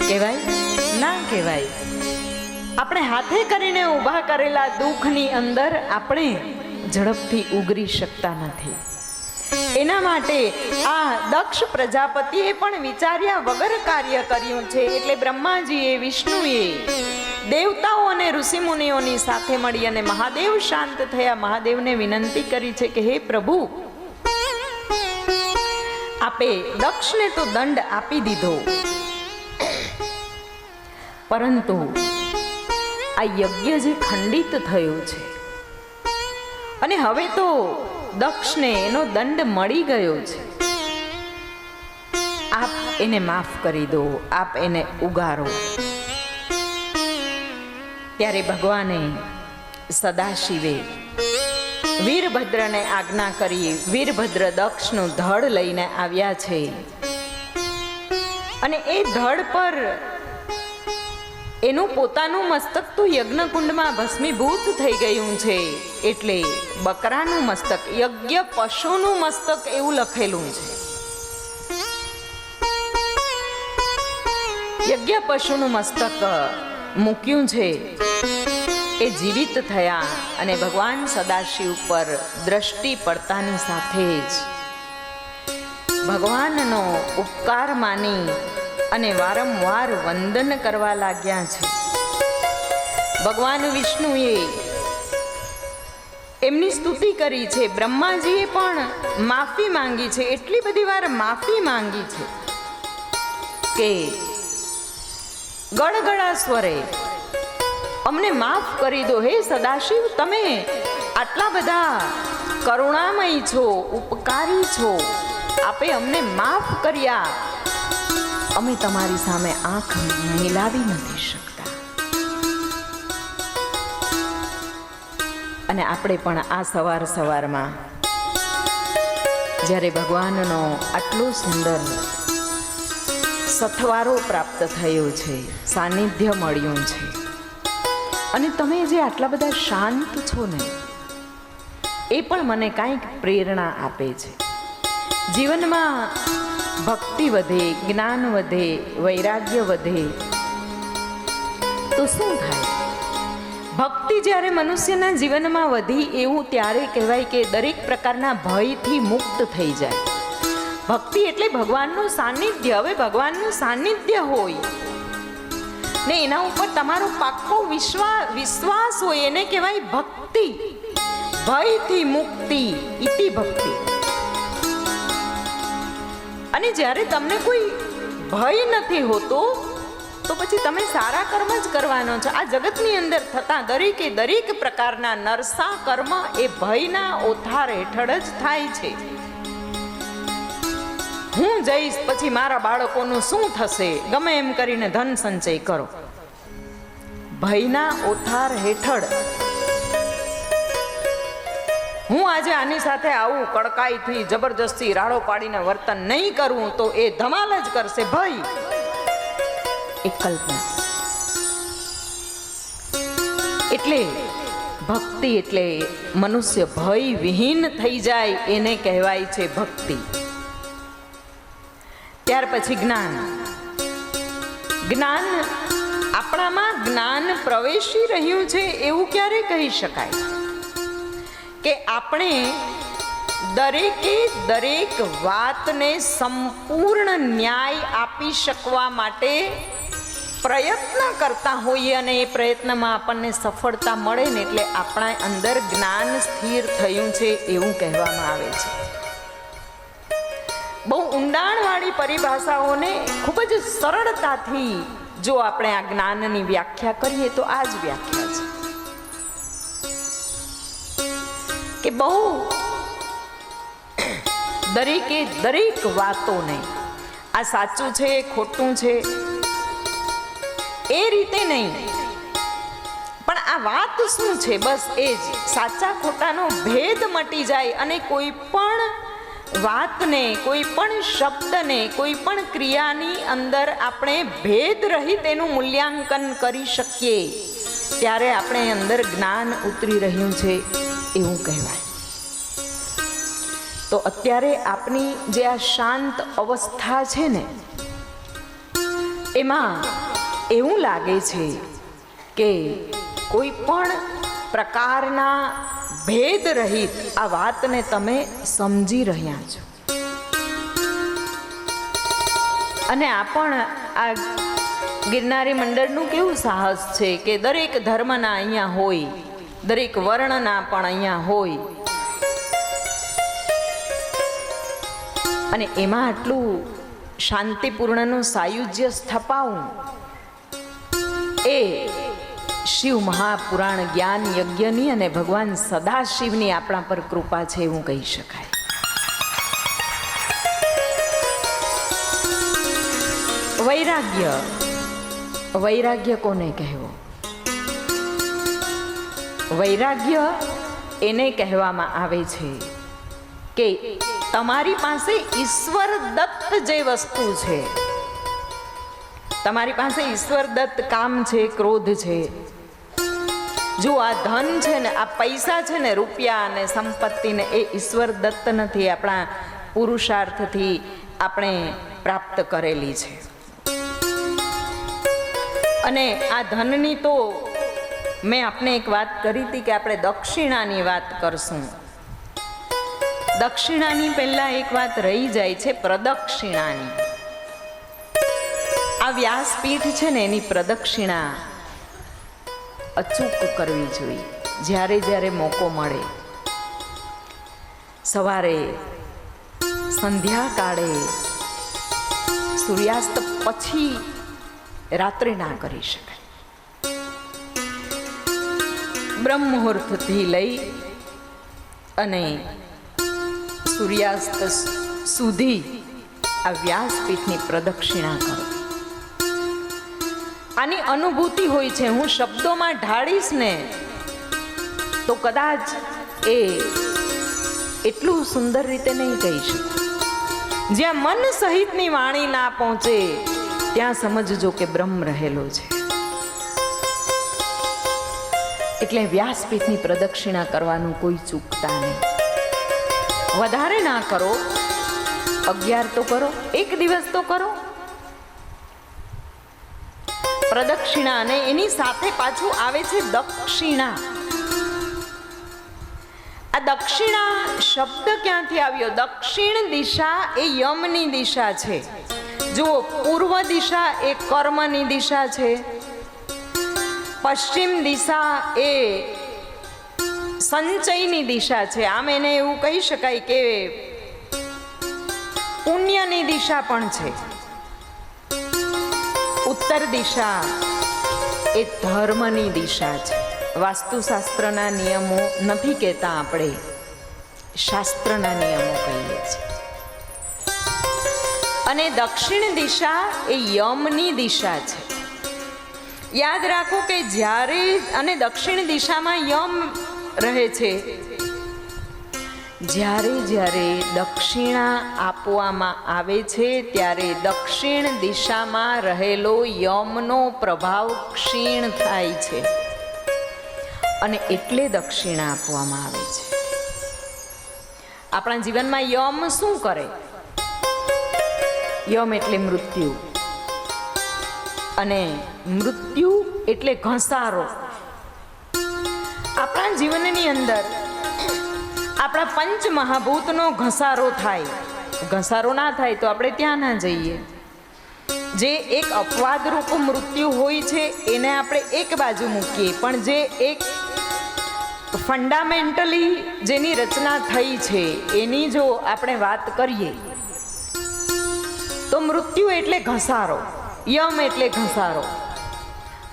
કહેવાય? ના કહેવાય. આપણે હાથે કરીને ઊભા કરેલા દુઃખની અંદર આપણે ઝડપથી ઉગરી શકતા નથી. એના માટે આ દક્ષ પ્રજાપતિએ પણ વિચાર્યા વગર કાર્ય કર્યું છે. એટલે બ્રહ્માજીએ, વિષ્ણુએ, દેવતાઓ અને ઋષિમુનિઓની સાથે મળી અને મહાદેવ શાંત થયા. મહાદેવને વિનંતી કરી છે કે હે પ્રભુ, આપે દક્ષને તો દંડ આપી દીધો, પરંતુ આ યજ્ઞ જે ખંડિત થયો છે અને હવે તો દક્ષને એનો દંડ મળી ગયો છે, આપ એને માફ કરી દો, આપ એને ઉગારો. ત્યારે ભગવાને સદાશિવે વીરભદ્રને આજ્ઞા કરી. વીરભદ્ર દક્ષનું ધડ લઈને આવ્યા છે અને એ ધડ પર એનું પોતાનું મસ્તક તો યજ્ઞકુંડમાં ભસ્મીભૂત થઈ ગયું છે. એટલે બકરાનું મસ્તક, યજ્ઞ પશુનું મસ્તક એવું લખેલું છે. યજ્ઞ પશુનું મસ્તક મૂક્યું છે. એ જીવિત થયા અને ભગવાન સદાશિવ પર દ્રષ્ટિ પડતાની સાથે જ ભગવાનનો ઉપકાર માની અને વારંવાર વંદન કરવા લાગ્યા છે. ભગવાન વિષ્ણુએ એમની સ્તુતિ કરી છે. બ્રહ્માજીએ પણ માફી માંગી છે. એટલી બધી વાર માફી માંગી છે કે ગળગળા સ્વરે અમને માફ કરી દો. હે સદાશિવ, તમે આટલા બધા કરુણામય છો, ઉપકારી છો, આપે અમને માફ કર્યા, અમે તમારી સામે આંખ મિલાવી નથી શકતા. અને આપણે પણ આ સવારમાં જ્યારે ભગવાનનો આટલો સુંદર સથવારો પ્રાપ્ત થયો છે, સાનિધ્ય મળ્યું છે, અને તમે જે આટલા બધા શાંત છો ને, એ પણ મને કાંઈક પ્રેરણા આપે છે. જીવનમાં ભક્તિ વધે, જ્ઞાન વધે, વૈરાગ્ય વધે તો શું થાય? ભક્તિ જ્યારે મનુષ્યના જીવનમાં વધી, એવું ત્યારે કહેવાય કે દરેક પ્રકારના ભયથી મુક્ત થઈ જાય. ભક્તિ એટલે ભગવાનનું સાનિધ્ય. હવે ભગવાનનું સાનિધ્ય હોય ને એના ઉપર તમારો પાક્કો વિશ્વાસ હોય, એને કહેવાય ભક્તિ. ભયથી મુક્તિ, ઇતિ ભક્તિ. અને જ્યારે તમને કોઈ ભય નથી હોતો તો પછી તમે સારા કર્મ જ કરવાનો છો. આ જગતની અંદર થતા દરેક પ્રકારના નરસા કર્મ એ ભયના ઓથાર હેઠળ જ થાય છે. હું જઈશ પછી મારા બાળકોનું શું થશે, ગમે એમ કરીને ધન સંચય કરો. ભયના ઓથાર હેઠળ હું આજે આની સાથે આવું કડકાઈથી જબરજસ્તી રાડો પાડીને વર્તન નહીં કરું તો એ ધમાલ જ કરશે. ભય એક કલ્પના. એટલે ભક્તિ એટલે મનુષ્ય ભય વિહીન થઈ જાય, એને કહેવાય છે ભક્તિ. ત્યાર પછી જ્ઞાન. જ્ઞાન આપણામાં જ્ઞાન પ્રવેશી રહ્યું છે એવું ક્યારે કહી શકાય કે આપણે દરેક વાતને સંપૂર્ણ ન્યાય આપી શકવા માટે પ્રયત્ન કરતા હોઈએ અને એ પ્રયત્નમાં આપણને સફળતા મળે ને એટલે આપણા અંદર જ્ઞાન સ્થિર થયું છે એવું કહેવામાં આવે છે. બહુ ઊંડાણવાળી પરિભાષાઓને ખૂબ જ સરળતાથી જો આપણે આ જ્ઞાનની વ્યાખ્યા કરીએ તો આ જ વ્યાખ્યા છે કે બહુ દરેક વાતોને આ સાચું છે, ખોટું છે એ રીતે નહીં, પણ આ વાત શું છે બસ એ જ. સાચા ખોટાનો ભેદ મટી જાય અને કોઈ પણ વાતને, કોઈ પણ શબ્દને, કોઈ પણ ક્રિયાની અંદર આપણે ભેદ રહિત એનું મૂલ્યાંકન કરી શકીએ ત્યારે આપણે અંદર જ્ઞાન ઉતરી રહ્યું છે એવું કહેવાય. તો અત્યારે આપની જે આ શાંત અવસ્થા છે ને, એમાં એવું લાગે છે કે કોઈ પણ પ્રકારના ભેદ રહિત આ વાતને તમે સમજી રહ્યા છો. અને આ પણ આ ગિરનારી મંડળનું કેવું સાહસ છે કે દરેક ધર્મના અહીંયા હોય, દરેક વર્ણના પણ અહીંયા હોય, અને એમાં આટલું શાંતિપૂર્ણનું સાયુજ્ય સ્થપાવું એ શિવ મહાપુરાણ જ્ઞાન યજ્ઞની અને ભગવાન સદાશિવની આપણા પર કૃપા છે એવું કહી શકાય. વૈરાગ્ય, વૈરાગ્ય કોને કહેવો? વૈરાગ્ય એને કહેવામાં આવે છે કે તમારી પાસે ઈશ્વર દત્ત જે વસ્તુ છે, તમારી પાસે ઈશ્વર દત્ત કામ છે, ક્રોધ છે, જો આ ધન છે ને, આ પૈસા છે ને, રૂપિયા અને સંપત્તિ ને, એ ઈશ્વર દત્ત નથી, આપણા પુરુષાર્થથી આપણે પ્રાપ્ત કરેલી છે. અને આ ધનની તો મેં આપને એક વાત કરી હતી કે આપણે દક્ષિણાની વાત કરશું. દક્ષિણાની પહેલા એક વાત રહી જાય છે, પ્રદક્ષિણાની. આ વ્યાસપીઠ છે ને એની પ્રદક્ષિણા અચૂક કરવી જોઈએ. જ્યારે જ્યારે મોકો મળે, સવારે, સંધ્યાકાળે, સૂર્યાસ્ત પછી રાત્રે ના કરી શકાય. બ્રહ્મ મુહૂર્તથી લઈ અને સૂર્યાસ્ત સુધી આ વ્યાસપીઠની પ્રદક્ષિણા કરો. આની અનુભૂતિ હોય છે. હું શબ્દોમાં ઢાળીશ ને તો કદાચ એ એટલું સુંદર રીતે નહીં કહી શકું. જ્યાં મન સહિતની વાણી ના પહોંચે ત્યાં સમજજો કે બ્રહ્મ રહેલો છે. એટલે વ્યાસપીઠની પ્રદક્ષિણા કરવાનું કોઈ ચૂકતા નહીં. વધારે ના કરો, 11 તો કરો, એક દિવસ તો કરો પ્રદક્ષિણા. અને એની સાથે પાછું આવે છે દક્ષિણા. આ દક્ષિણા શબ્દ ક્યાંથી આવ્યો? દક્ષિણ દિશા એ યમની દિશા છે. જો પૂર્વ દિશા એ કર્મની દિશા છે, પશ્ચિમ દિશા એ સંચયની દિશા છે. આમ એને એવું કહી શકાય કે પુણ્યની દિશા પણ છે. ઉત્તર દિશા એ ધર્મની દિશા છે. વાસ્તુશાસ્ત્રના નિયમો નથી કહેતા, આપણે શાસ્ત્રના નિયમો કહીએ છીએ. અને દક્ષિણ દિશા એ યમની દિશા છે. યાદ રાખો કે જ્યારે, અને દક્ષિણ દિશામાં યમ રહે છે. જ્યારે જ્યારે દક્ષિણા આપવામાં આવે છે ત્યારે દક્ષિણ દિશામાં રહેલો યમનો પ્રભાવ ક્ષીણ થાય છે, અને એટલે દક્ષિણા આપવામાં આવે છે. આપણા જીવનમાં યમ શું કરે? યમ એટલે મૃત્યુ, અને મૃત્યુ એટલે ઘસારો. આપણા જીવનની અંદર આપણા પંચ મહાભૂતનો ઘસારો થાય. ઘસારો ના થાય તો આપણે ત્યાં ના જઈએ. જે એક અપવાદરૂપ મૃત્યુ હોય છે એને આપણે એક બાજુ મૂકીએ, પણ જે એક ફંડામેન્ટલી જેની રચના થઈ છે એની જો આપણે વાત કરીએ તો મૃત્યુ એટલે ઘસારો, યમ એટલે ઘસારો.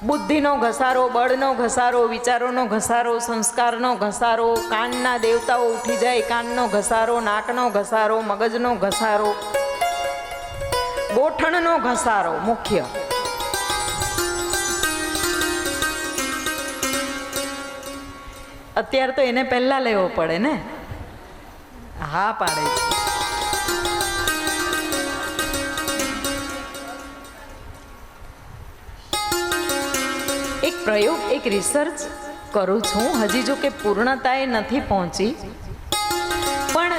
બુદ્ધિનો ઘસારો, બળનો ઘસારો, વિચારોનો ઘસારો, સંસ્કારનો ઘસારો, કાનના દેવતાઓ ઉઠી જાય કાનનો ઘસારો, નાકનો ઘસારો, મગજનો ઘસારો, ગોઠણનો ઘસારો મુખ્ય. અત્યારે તો એને પહેલા લેવો પડે ને. હા પાડે છે. એક પ્રયોગ, એક રિસર્ચ કરું છું. હજી જો કે પૂર્ણતાએ નથી પહોંચી, પણ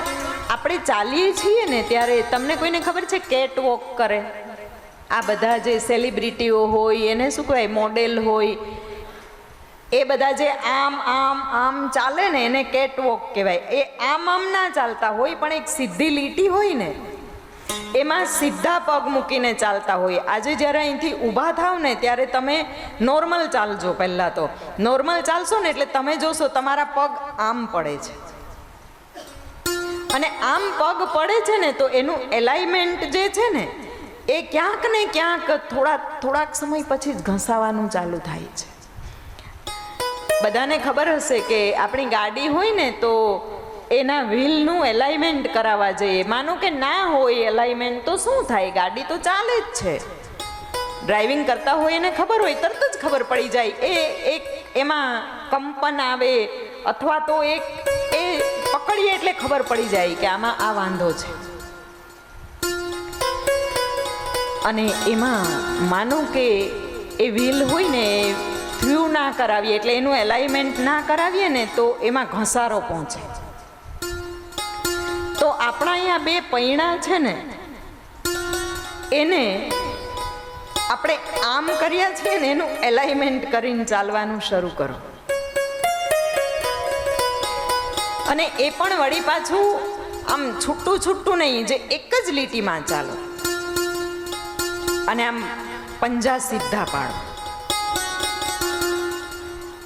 આપણે ચાલીએ છીએ ને ત્યારે તમને કોઈને ખબર છે કેટ વોક કરે? આ બધા જે સેલિબ્રિટીઓ હોય એને શું કહેવાય, મોડેલ હોય, એ બધા જે આમ આમ આમ ચાલે ને એને કેટવોક કહેવાય. એ આમ આમ ના ચાલતા હોય, પણ એક સીધી લીટી હોય ને એમાં સીધા પગ મૂકીને ચાલતા હોય. આજે જ્યારે અહીંથી ઊભા થાવ ને ત્યારે તમે નોર્મલ ચાલજો. પહેલાં તો નોર્મલ ચાલશો ને એટલે તમે જોશો તમારા પગ આમ પડે છે, અને આમ પગ પડે છે ને તો એનું એલાઇનમેન્ટ જે છે ને એ ક્યાંક ને ક્યાંક થોડાક સમય પછી જ ઘસાવાનું ચાલુ થાય છે. બધાને ખબર હશે કે આપણી ગાડી હોય ને તો એના વ્હીલનું એલાઇનમેન્ટ કરાવવા જઈએ. માનો કે ના હોય એલાઇનમેન્ટ તો શું થાય? ગાડી તો ચાલે જ છે. ડ્રાઇવિંગ કરતા હોય એને ખબર હોય, તરત જ ખબર પડી જાય. એક એમાં કંપન આવે અથવા તો એ પકડીએ એટલે ખબર પડી જાય કે આમાં આ વાંધો છે. અને એમાં માનો કે એ વ્હીલ હોય ને થ્રુ ના કરાવીએ એટલે એનું એલાઇનમેન્ટ ના કરાવીએ ને તો એમાં ઘસારો પહોંચે. તો આપણા અહીંયા બે પૈણા છે ને એને આપણે આમ કર્યા છીએ ને એનું એલાઇનમેન્ટ કરીને ચાલવાનું શરૂ કરો. અને એ પણ વળી પાછું આમ છૂટું છૂટું નહીં, જે એક જ લીટીમાં ચાલો અને આમ પંજા સીધા પાડો.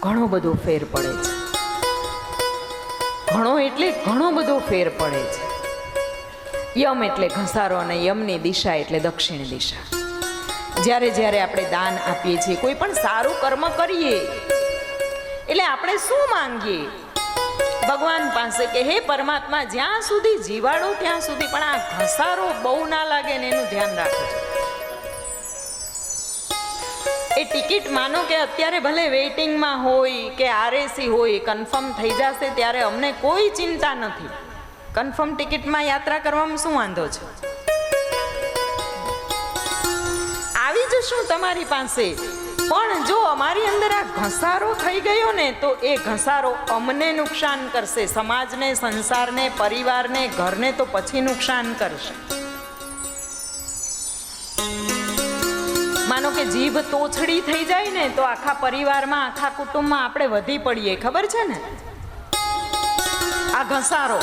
ઘણો બધો ફેર પડે છે. ઘણો એટલે ઘણો બધો ફેર પડે છે. યમ એટલે ઘસારો અને યમની દિશા એટલે દક્ષિણ દિશા. જ્યારે જ્યારે આપણે દાન આપીએ છીએ, કોઈ પણ સારું કર્મ કરીએ એટલે આપણે શું માંગીએ ભગવાન પાસે કે હે પરમાત્મા, જ્યાં સુધી જીવાડો ત્યાં સુધી પણ આ ઘસારો બહુ ના લાગે ને એનું ધ્યાન રાખજો. એ ટિકિટ માનો કે અત્યારે ભલે વેઇટિંગમાં હોય કે આરએસી હોય, કન્ફર્મ થઈ જશે ત્યારે અમને કોઈ ચિંતા નથી. કન્ફર્મ ટિકિટમાં યાત્રા કરવામાં શું વાંધો છે? આવી જશું તમારી પાસે. પણ જો અમારી અંદર આ ઘસારો થઈ ગયો ને તો એ ઘસારો અમને નુકસાન કરશે, સમાજને, સંસારને, પરિવારને, ઘરને તો પછી નુકસાન કરશે. માનો કે જીભ તોછડી થઈ જાય ને તો આખા પરિવારમાં, આખા કુટુંબમાં આપણે વધી પડીએ. ખબર છે ને? આ ઘસારો,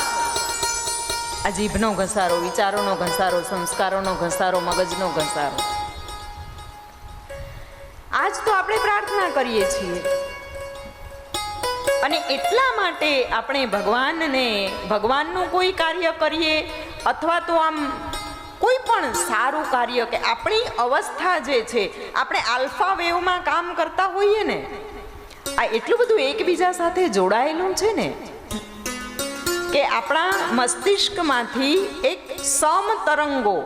આ જીભનો ઘસારો, વિચારોનો ઘસારો, સંસ્કારોનો ઘસારો, મગજનો ઘસારો. આજ તો આપણે પ્રાર્થના કરીએ છીએ અને એટલા માટે આપણે ભગવાનનું કોઈ કાર્ય કરીએ અથવા તો આમ કોઈ પણ સારું કાર્ય કે આપણી અવસ્થા જે છે, આપણે આલ્ફા વેવમાં કામ કરતા હોઈએ ને, આ એટલું બધું એકબીજા સાથે જોડાયેલું છે ને કે આપણા મસ્તિષ્કમાંથી એક સમ તરંગો,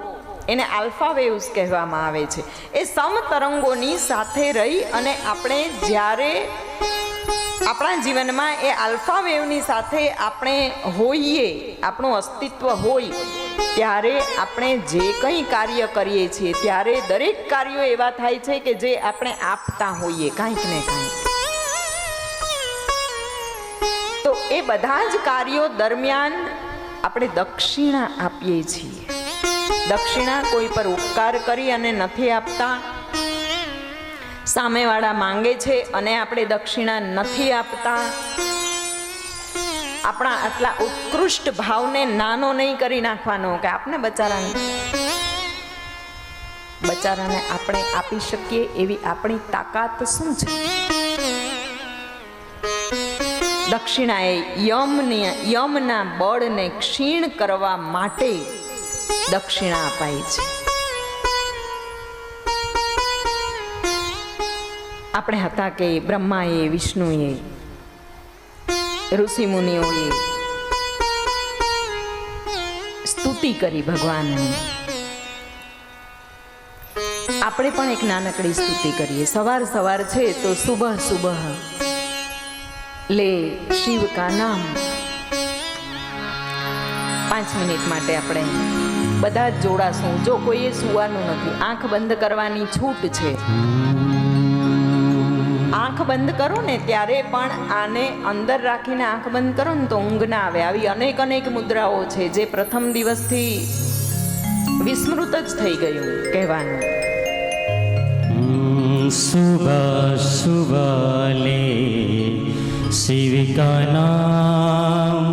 એને આલ્ફા વેવ્સ કહેવામાં આવે છે, એ સમ તરંગોની સાથે રહી અને આપણે જ્યારે આપણા જીવનમાં એ આલ્ફા વેવની સાથે આપણે હોઈએ, આપણું અસ્તિત્વ હોય, ત્યારે આપણે જે કંઈ કાર્ય કરીએ છીએ ત્યારે દરેક કાર્યો એવા થાય છે કે જે આપણે આપતા હોઈએ કાંઈક ને કાંઈક. તો એ બધા જ કાર્યો દરમિયાન આપણે દક્ષિણા આપીએ છીએ. દક્ષિણા કોઈ પર ઉપકાર કરી અને નથી આપતા. સામેવાળા માંગે છે અને આપણે દક્ષિણા નથી આપતા. આપણા આટલા ઉત્કૃષ્ટ ભાવને નાનો નહીં કરી નાખવાનો કે આપને બચારાને આપણે આપી શકીએ એવી આપણી તાકાત શું છે. દક્ષિણા એ યમના બળને ક્ષીણ કરવા માટે દક્ષિણા અપાય છે. આપણે હતા કે બ્રહ્માએ, વિષ્ણુએ, ઋષિ મુનિઓએ સ્તુતિ કરી ભગવાનની. આપણે પણ એક નાનકડી સ્તુતિ કરીએ. સવાર છે તો સુબહ લે શિવ કા નામ. 5 મિનિટ માટે આપણે બધા જ જોડાશું. જો કોઈએ સુવાનું નથી, આંખ બંધ કરવાની છૂટ છે. આંખ બંધ કરો ને ત્યારે પણ આને અંદર રાખીને આંખ બંધ કરો ને તો ઊંઘ ના આવે. આવી અનેક મુદ્રાઓ છે જે પ્રથમ દિવસથી વિસ્મૃત જ થઈ ગયું કહેવાનું. सुबह सुबह ले शिव का नाम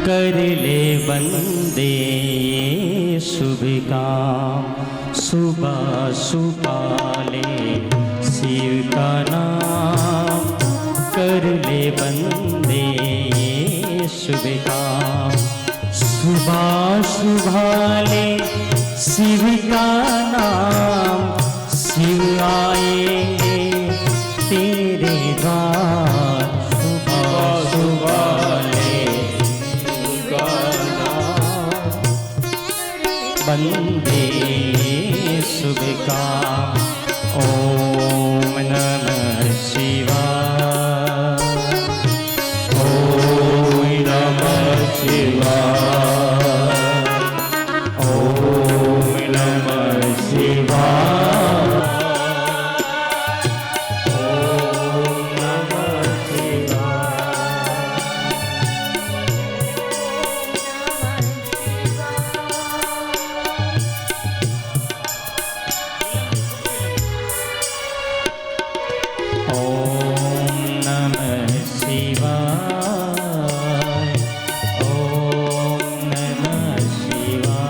कर ले बंदे ये शुभ काम। सुबह सुबह ले शिव का नाम कर ले बंदे ये शुभ काम। सुबह सुबह ले शिव का नाम शिव आएंगे तेरे द्वार। सुबह सुबह ले शिव का नाम बंदे शुभ काम। ओम नमः शिवाय, ओम नमः शिवाय, ओम नमः शिवाय, ओम नमः शिवाय। ओम नमः शिवाय, ओम नमः शिवाय।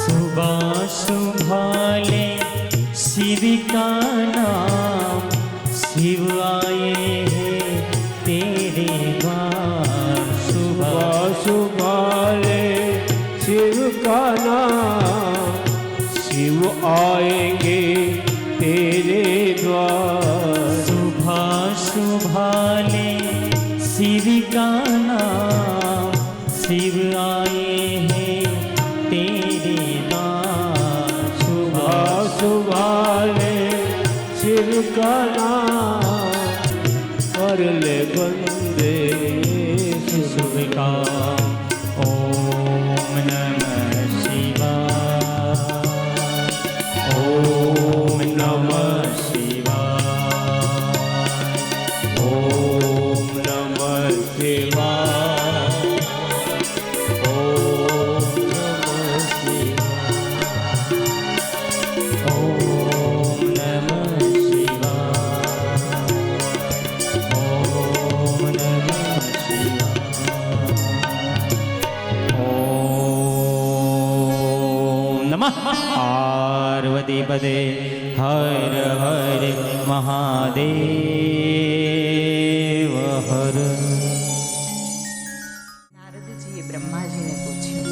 सुबह सुबह ले शिव का नाम शिव आए हैं तेरे द्वार। सुबह सुबह ले शिव का नाम शिव आएंगे तेरे द्वार। सुबह सुबह ले शिव का नाम शिव आए हैं तेरे द्वार। सुबह सुबह ले शिव का नाम कर ले बंदे शुभ काम। ओम नमः शिवाय, ओम नमः शिवाय, ओम नमः शिवाय, ओम नमः शिवाय, ओम नमः शिवाय, ओम नमः शिवाय। ओम नमः पार्वती पदे हर हर महादेव हर। નારદજીએ બ્રહ્માજીને પૂછ્યું,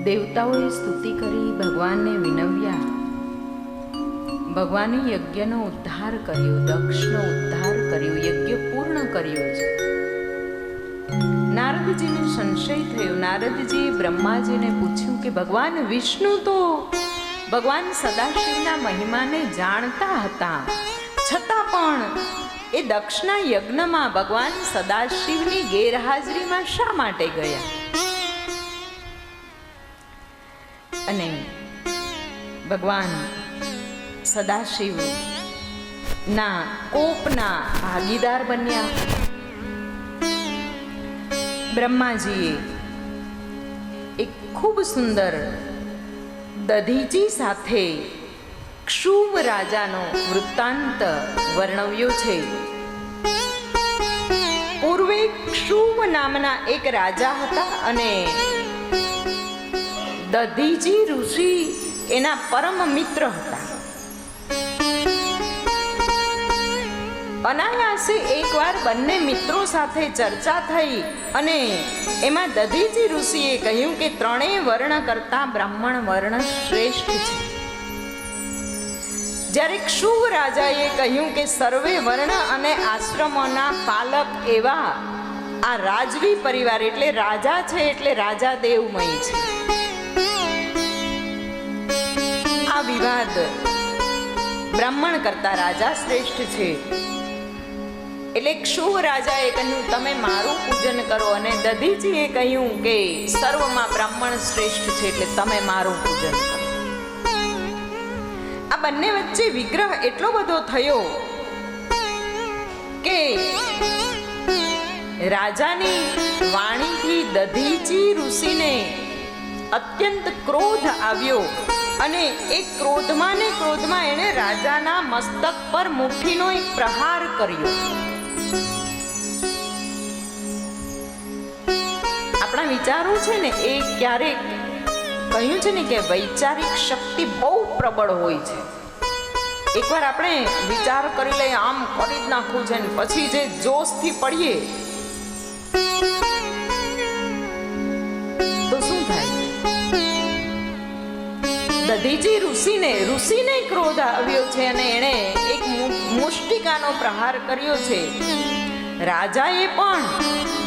દેવતાઓએ સ્તુતિ કરી ભગવાનને વિનવ્યા, ભગવાને યજ્ઞનો ઉદ્ધાર કર્યો, દક્ષનો ઉદ્ધાર કર્યો, યજ્ઞ પૂર્ણ કર્યો છે. નારદજીને સંશય થયો. નારદજીએ બ્રહ્માજીને પૂછ્યું કે ભગવાન વિષ્ણુ તો ભગવાન સદાશિવના મહિમાને જાણતા હતા, છતાં પણ એ દક્ષના યજ્ઞમાં ભગવાન સદાશિવની ગેરહાજરીમાં શા માટે ગયા? અને ભગવાન સદાશિવ ના કોપના ભાગીદાર બન્યા. બ્રહ્માજીએ એક ખૂબ સુંદર દધીચી સાથે ક્ષુવ રાજાનો વૃત્તાંત વર્ણવ્યો છે. પૂર્વે ક્ષુવ નામના એક રાજા હતા અને દધીચી ઋષિ એના પરમ મિત્ર હતા. અનાયાસે એકવાર બંને મિત્રો સાથે ચર્ચા થઈ અને એમાં દધીચી ઋષિએ કહ્યું કે ત્રણેય વર્ણ કરતા બ્રાહ્મણ વર્ણ શ્રેષ્ઠ છે. જ્યારે ક્ષુવ રાજાએ કહ્યું કે સર્વે વર્ણ અને આશ્રમોના પાલક એવા આ રાજવી પરિવાર એટલે રાજા છે, એટલે રાજા દેવમય છે. આ વિવાદ બ્રાહ્મણ કરતા રાજા શ્રેષ્ઠ છે. એટલે ક્ષુવ રાજાએ કહ્યું તમે મારું પૂજન કરો, અને દધીચીએ કહ્યું કે સર્વમાં બ્રાહ્મણ શ્રેષ્ઠ છે એટલે તમે મારું પૂજન કરો. આ બંને વચ્ચે વિગ્રહ એટલો બધો થયો કે રાજાની વાણીથી દધીચી ઋષિને અત્યંત ક્રોધ આવ્યો અને એ ક્રોધમાં ને ક્રોધમાં એણે રાજાના મસ્તક પર મુઠ્ઠીનો એક પ્રહાર કર્યો. આપણા વિચારો છે ને એ ક્યારેક કહ્યું છે ને કે વૈચારિક શક્તિ બહુ પ્રબળ હોય છે. એકવાર આપણે વિચાર કરી લઈએ આમ કરી જ નાખવું છે ને પછી જે જોશથી પડીએ તો શું થાય? દધીચી ઋષિને ક્રોધ આવ્યો છે અને એણે એક મુષ્ટિકાનો પ્રહાર કર્યો છે. રાજાએ પણ,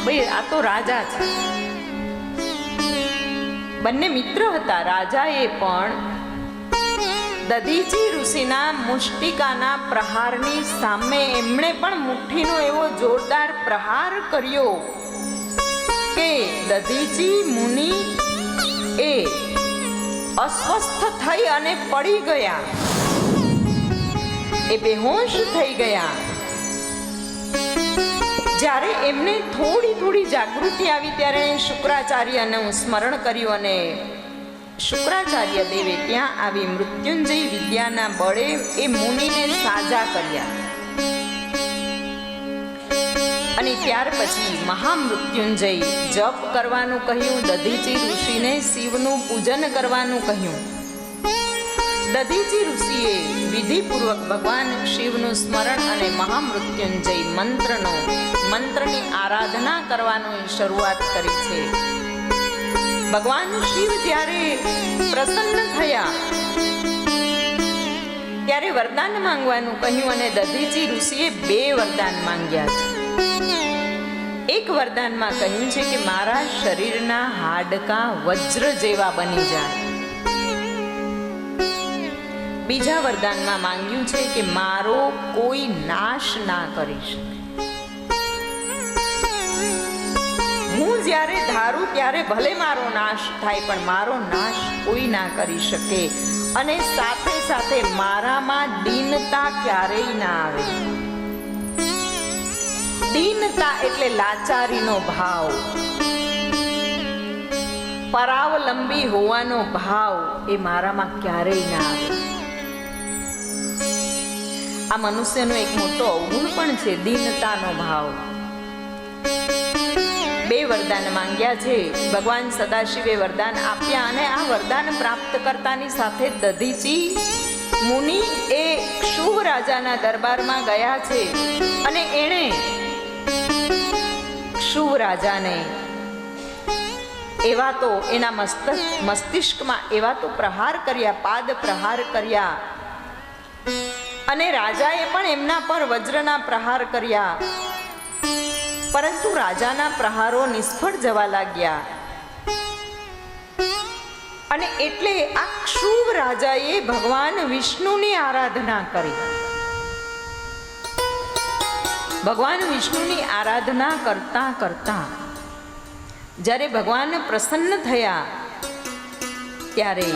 ભાઈ આ તો રાજા છે, બંને મિત્ર હતા. રાજાએ પણ દધીચી ઋષિના મુષ્ટિકાના પ્રહારની સામે એમણે પણ મુઠ્ઠીનો એવો જોરદાર પ્રહાર કર્યો કે દધીચી મુનિ એ અસ્વસ્થ થઈ અને પડી ગયા, એ બેહોશ થઈ ગયા. જ્યારે એમને થોડી જાગૃતિ આવી ત્યારે શુક્રાચાર્યનું સ્મરણ કર્યું અને શુક્રાચાર્ય દેવે ત્યાં આવી મૃત્યુંજય વિદ્યાના બળે એ મુનિને સાજા કર્યા. અને ત્યાર પછી મહામૃત્યુંજય જપ કરવાનું કહ્યું. દધીચી ઋષિને શિવનું પૂજન કરવાનું કહ્યું. દધીચી ઋષિએ વિધિપૂર્વક ભગવાન શિવનું સ્મરણ અને મહામૃત્યુંજય મંત્રની આરાધના કરવાની શરૂઆત કરી છે. ભગવાન શિવ જ્યારે પ્રસન્ન થયા ત્યારે વરદાન માંગવાનું કહ્યું અને દધીચી ઋષિએ 2 વરદાન માંગ્યા છે. એક વરદાનમાં કહ્યું છે કે મારા શરીરના હાડકાં વજ્ર જેવા બની જાય. બીજા વરદાનમાં માંગ્યું છે કે મારો કોઈ નાશ ના કરી શકે. હું જ્યારે ધારું ત્યારે ભલે મારો નાશ થાય પણ મારો નાશ કોઈ ના કરી શકે. અને સાથે સાથે મારામાં દીનતા ક્યારેય ના આવે. દીનતા એટલે લાચારીનો ભાવ, પરાવલંબી હોવાનો ભાવ એ મારામાં ક્યારેય ના આવે. આ મનુષ્યનો એક મોટો અવગુણ પણ છે, દીનતાનો ભાવ. 2 વરદાન માંગ્યા છે. ભગવાન સદાશિવે વરદાન આપ્યા અને આ વરદાન પ્રાપ્ત કરતાની સાથે દધીચી મુનિ એ શુભ રાજાના દરબારમાં ગયા છે અને એણે શુભ રાજાને એવા તો એના મસ્તિષ્કમાં એવા તો પ્રહાર કર્યા, પાદ પ્રહાર કર્યા અને રાજાએ પણ એમના પર વજ્રના પ્રહાર કર્યા. પરંતુ રાજાના પ્રહારો નિષ્ફળ જવા લાગ્યા અને એટલે આ શુભ રાજાએ ભગવાન વિષ્ણુની આરાધના કરી. ભગવાન વિષ્ણુની આરાધના કરતા કરતા જ્યારે ભગવાન પ્રસન્ન થયા ત્યારે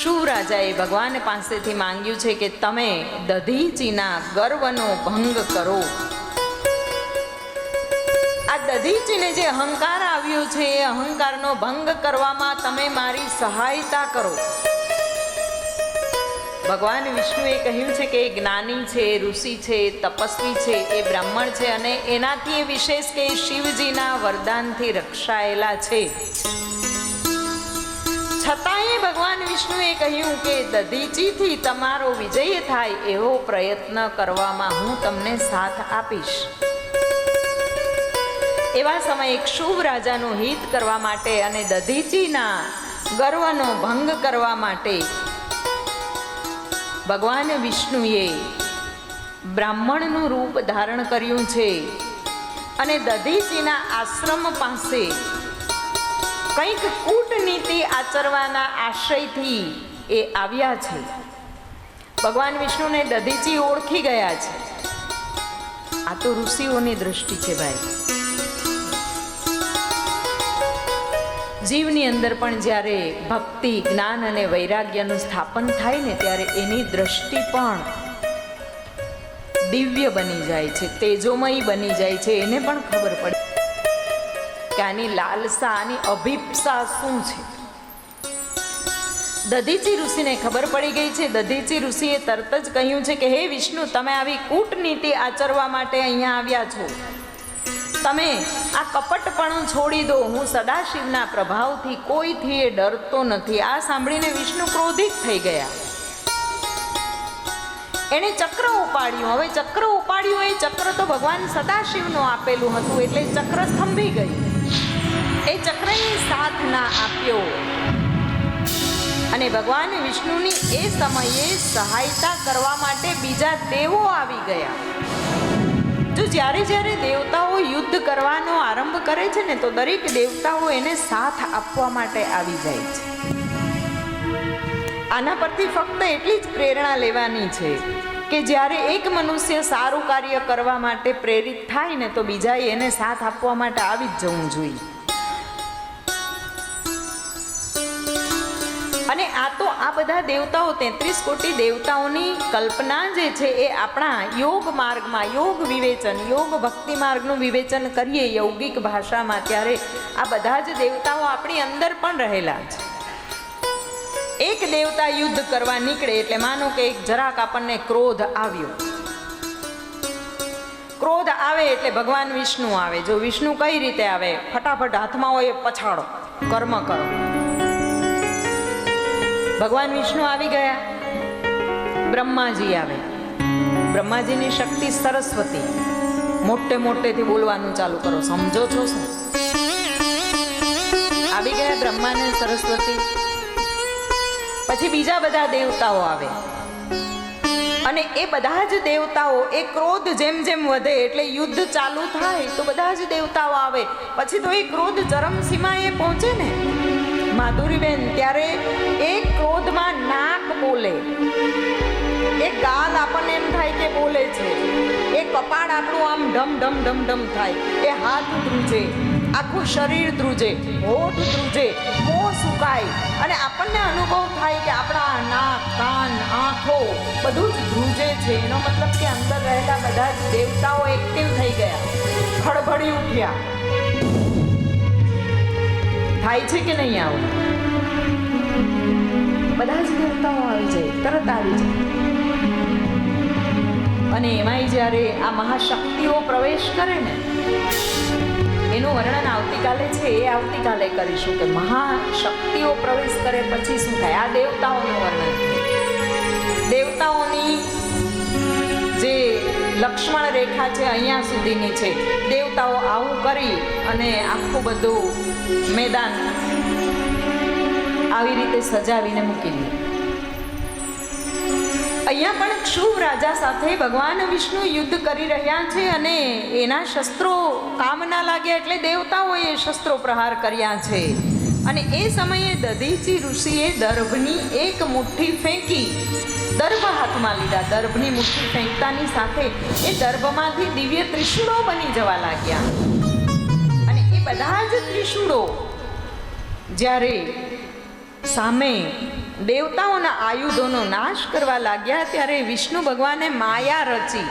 શુભ રાજાએ ભગવાન પાસેથી માંગ્યું છે કે તમે દધીચીના ગર્વનો ભંગ કરો. આ દધીચીને જે અહંકાર આવ્યો છે એ અહંકારનો ભંગ કરવામાં તમે મારી સહાયતા કરો. ભગવાન વિષ્ણુએ કહ્યું છે કે એ જ્ઞાની છે, ઋષિ છે, તપસ્વી છે, એ બ્રાહ્મણ છે અને એનાથી એ વિશેષ કે શિવજીના વરદાનથી રક્ષાયેલા છે. છતાંય ભગવાન વિષ્ણુએ કહ્યું કે દધીચીથી તમારો વિજય થાય એવો પ્રયત્ન કરવામાં હું તમને સાથ આપીશ. એવા સમયે એક શુભ રાજાનું હિત કરવા માટે અને દધીચીના ગર્વનો ભંગ કરવા માટે ભગવાન વિષ્ણુએ બ્રાહ્મણનું રૂપ ધારણ કર્યું છે અને દધીચીના આશ્રમ પાસે કંઈક કૂટનીતિ આચરવાના આશયથી એ આવ્યા છે. ભગવાન વિષ્ણુને દધીચી ઓળખી ગયા છે. આ તો ઋષિઓની દૃષ્ટિ છે ભાઈ. જીવની અંદર પણ જ્યારે ભક્તિ, જ્ઞાન અને વૈરાગ્યનું સ્થાપન થાય ને ત્યારે એની દ્રષ્ટિ પણ દિવ્ય બની જાય છે, તેજોમયી બની જાય છે. એને પણ ખબર પડે કે આની લાલસા, આની અભિપ્સા શું છે. દધીચી ઋષિને ખબર પડી ગઈ છે. દધીચી ઋષિએ તરત જ કહ્યું છે કે હે વિષ્ણુ, તમે આવી કૂટનીતિ આચરવા માટે અહીંયા આવ્યા છો. તમે આ કપટપણું છોડી દો. હું સદાશિવના પ્રભાવથી કોઈથી એ ડરતો નથી. આ સાંભળીને વિષ્ણુ ક્રોધિત થઈ ગયા. એણે ચક્ર ઉપાડ્યું. હવે ચક્ર ઉપાડ્યું, એ ચક્ર તો ભગવાન સદાશિવનું આપેલું હતું, એટલે ચક્ર સ્તંભી ગયું. એ ચક્રને સાથ ના આપ્યો અને ભગવાન વિષ્ણુની એ સમયે સહાયતા કરવા માટે બીજા દેવો આવી ગયા. જો જ્યારે જ્યારે દેવતાઓ યુદ્ધ કરવાનો આરંભ કરે છે ને, તો દરેક દેવતાઓ એને સાથ આપવા માટે આવી જાય છે. આના પરથી ફક્ત એટલી જ પ્રેરણા લેવાની છે કે જ્યારે એક મનુષ્ય સારું કાર્ય કરવા માટે પ્રેરિત થાય ને, તો બીજાએ એને સાથ આપવા માટે આવી જ જવું જોઈએ. અને આ તો આ બધા દેવતાઓ, 33 કોટી દેવતાઓની કલ્પના જે છે એ આપણા યોગ માર્ગમાં, યોગ વિવેચન, યોગ ભક્તિ માર્ગનું વિવેચન કરીએ યૌગિક ભાષામાં, ત્યારે આ બધા જ દેવતાઓ આપણી અંદર પણ રહેલા છે. એક દેવતા યુદ્ધ કરવા નીકળે એટલે માનો કે એક જરાક આપણને ક્રોધ આવ્યો. ક્રોધ આવે એટલે ભગવાન વિષ્ણુ આવે. જો વિષ્ણુ કઈ રીતે આવે? ફટાફટ હાથમાં હોય પછાડો, કર્મ કરો. ભગવાન વિષ્ણુ આવી ગયા. બ્રહ્માજી આવે. બ્રહ્માજીની શક્તિ સરસ્વતી. મોટે મોટેથી બોલવાનું ચાલુ કરો. સમજો છો શું? આવી ગયા બ્રહ્મા ને સરસ્વતી. પછી બીજા બધા દેવતાઓ આવે અને એ બધા જ દેવતાઓ, એ ક્રોધ જેમ જેમ વધે એટલે યુદ્ધ ચાલુ થાય તો બધા જ દેવતાઓ આવે. પછી તો એ ક્રોધ ચરમસીમાએ પહોંચે ને માધુરીબેન, ત્યારે એ ક્રોધમાં નાક બોલે, એ ગાલ આપણને એમ થાય કે બોલે છે, એ કપાળ આપણું આમ ઢમ ઢમ ઢમ ઢમ થાય, એ હાથ ધ્રુજે, આખું શરીર ધ્રુજે, હોઠ ધ્રુજે, મોં સુકાય અને આપણને અનુભવ થાય કે આપણા નાક, કાન, આંખો બધું જ ધ્રુજે છે. એનો મતલબ કે અંદર રહેલા બધા જ દેવતાઓ એક્ટિવ થઈ ગયા, ખડભડી ઉઠ્યા. થાય છે કે નહીં આવું? બધા જ દેવતાઓ આવી જાય, તરત આવી જાય. અને એમાંય જ્યારે આ મહાશક્તિઓ પ્રવેશ કરે ને, એનું વર્ણન આવતીકાલે છે, એ આવતીકાલે કરીશું કે મહાશક્તિઓ પ્રવેશ કરે પછી શું થાય. આ દેવતાઓનું વર્ણન, દેવતાઓની જે લક્ષ્મણ રેખા છે અહીંયા સુધીની છે. દેવતાઓ આવું કરી અને આખું બધું મેદાન આવી રીતે સજાવીને મૂકી દીધું. અહીંયા પણ ક્ષુભ રાજા સાથે ભગવાન વિષ્ણુ યુદ્ધ કરી રહ્યા છે અને એના શસ્ત્રો કામ ના લાગ્યા એટલે દેવતાઓએ શસ્ત્રો પ્રહાર કર્યા છે. અને એ સમયે દધીચી ઋષિએ દર્ભની એક મુઠ્ઠી ફેંકી, દર્ભ હાથમાં લીધા. દર્ભની મુઠ્ઠી ફેંકતાની સાથે એ દર્ભમાંથી દિવ્ય ત્રિશૂળો બની જવા લાગ્યા. અને એ બધા જ ત્રિશૂળો જ્યારે સામે દેવતાઓના આયુધોનો નાશ કરવા લાગ્યા ત્યારે વિષ્ણુ ભગવાને માયા રચી.